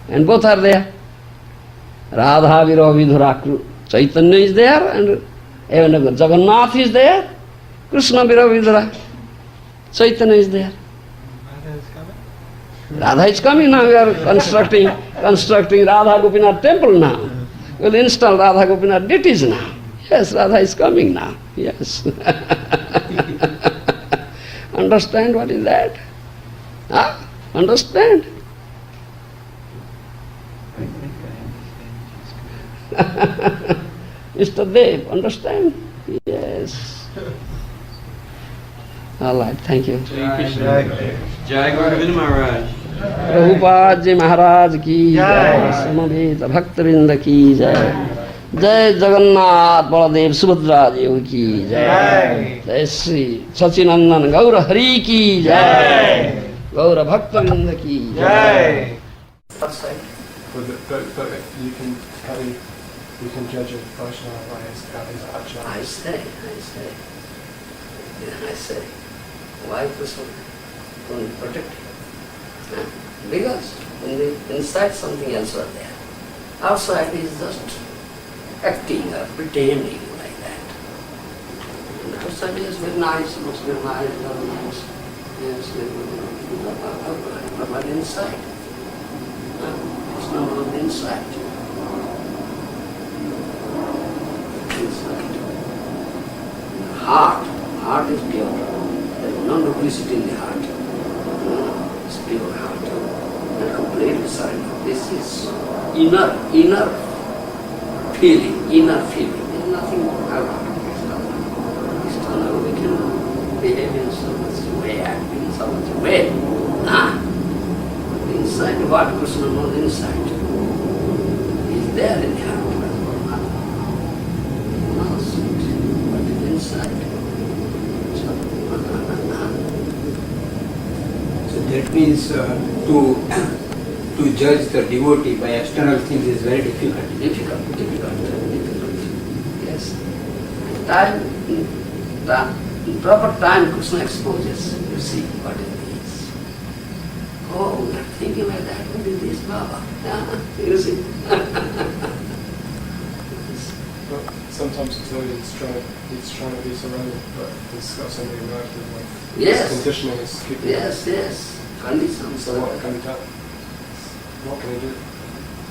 And both are there. Radha Vira Vidhura Chaitanya is there, and even Jagannath is there. Krishna Vira Vidhura Chaitanya is there. Radha is coming now. We are constructing Radha Gopinath temple now. We'll install Radha Gopinath deities now. Yes, Radha is coming now. Yes. Understand what is that? Understand? Mr. Dev, understand? Yes. All right, thank you. Jai Krishna. Jai Guru Govinda Maharaj. Prabhupada ji महाराज की जय, समवेत भक्तवृंद की जय, जय जगन्नाथ बलदेव सुभद्रा देव की जय, जय श्री सचिनंदन गौर हरि की जय, गौर भक्तवृंद की जय. But you can carry you can judge a Vaishnava by his achara. I say, why Krishna don't protect him? Huh? Because in the inside something else was there. Outside he is just acting or pretending like that. And outside he is very nice, looks very nice, very nice. Yes, but inside, it's not on the inside. Inside. Heart is pure. There is no duplicity in the heart. It's pure heart. And completely surrender. This is inner feeling. There is nothing around external. External we can behave in so much way, act in so much way. Inside, what Krishna knows inside is there in the heart. Not sweet, but inside. So that means to judge the devotee by external things is very difficult. Difficult. Yes. In proper time, Krishna exposes. You see what it is. Oh, we are thinking like that. What is this, Baba? You see. But sometimes it's trying to be surrendered, but it's got so many reactive, like Yes. conditioning is keeping Yes. Conditions. So what can he do?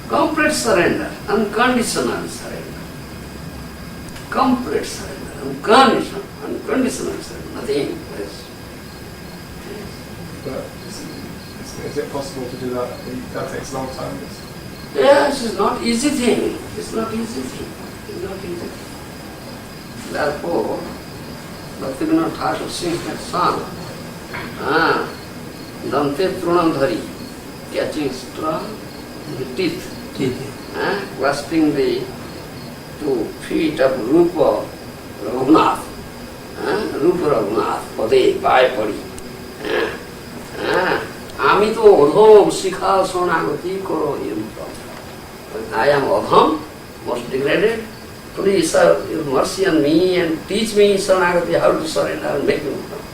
Complete surrender, unconditional surrender. Complete surrender, unconditional surrender, nothing else. But is it possible to do that? That takes a long time. Yes, it's not easy thing. Therefore, Bhaktivinoda Thakur sings that song. Dante Trunandhari, catching straw in the teeth. Clasping the 2 feet of Rupa Raghunath, Pade, Bhai Padi. Ami to Adham, Sikha, Sonagati, Koro, I am Adham, most degraded. Please, sir, your mercy on me and teach me, Sonagati, how to surrender and make me Uttama.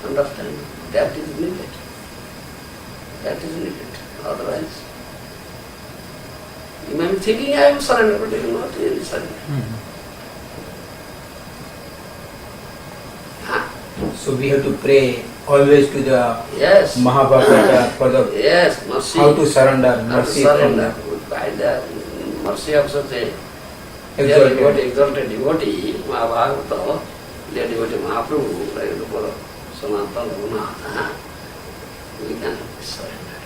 Understand? That is needed. Otherwise, you may be thinking I am surrender, but you will not really surrender. So we have to pray always to the Yes. Mahabharata for the Mercy. how to surrender, How to mercy from surrender. the By the mercy of such a exalted. exalted devotee, Mahabharata, the devotee Mahaprabhu, like the Buddha, Sanatana Raghunath, we can surrender.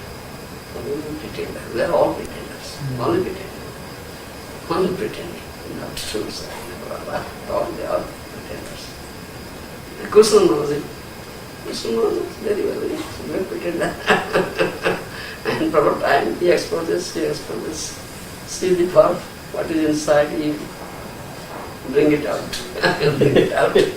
We will pretend. We are all pretenders. Only pretending. Not true surrender. All they are pretenders. Krishna knows it. Krishna knows it very well. He is a great pretender. And proper time he exposes. See the thought, what is inside, he bring it out. Bring it out. Yes.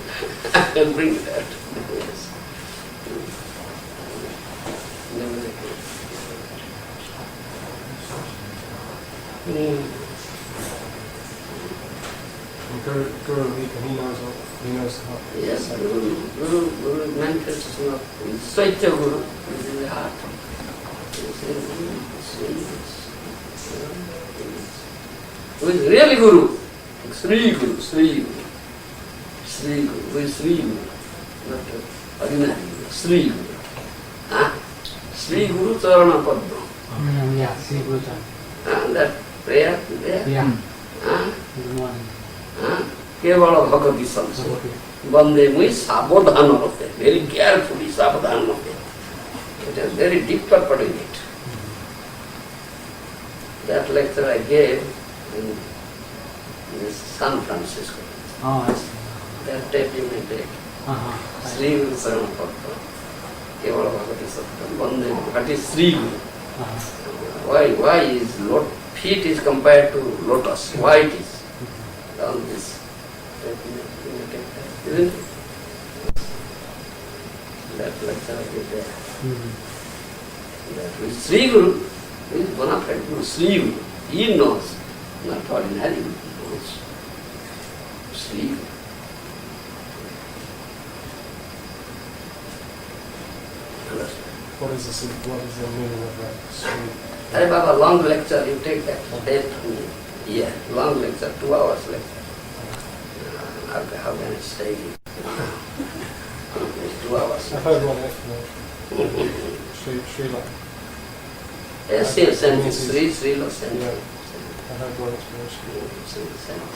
Guru, he knows how. Yes, Guru manifests not Saitya Guru, is in the heart. Who is really Guru? Sri Guru. Who is Sri Guru? Not ordinary Guru. Sri Guru. Sri Guru Charana Padma. Yeah, see, good time. That prayer there. Yeah. Good morning. केवल भगवती संसो बंदे मुई सावधान होते very carefully सावधान होते. It is very deep purpose in it. That lecture I gave in San Francisco. Oh, I see. That tape you may take. Sri Guru Sarana Padma. केवल भगवती संसो बंदे. What is Sri Guru? Why is feet is compared to lotus? Why it is? All this. Isn't it? That lecture I did there. That is Sri Guru is bona fide Guru, Sri Guru. He knows, not ordinary knows. Sleep. What is the meaning of that? Sleep. Hey Baba, long lecture, you take that date from me. Yeah, long lecture, 2 hours lecture. How can I stay? It's 2 hours. I heard one explanation. Srila. Yes, yes, and Srila sent Yeah. it. I heard one explanation. Sent it.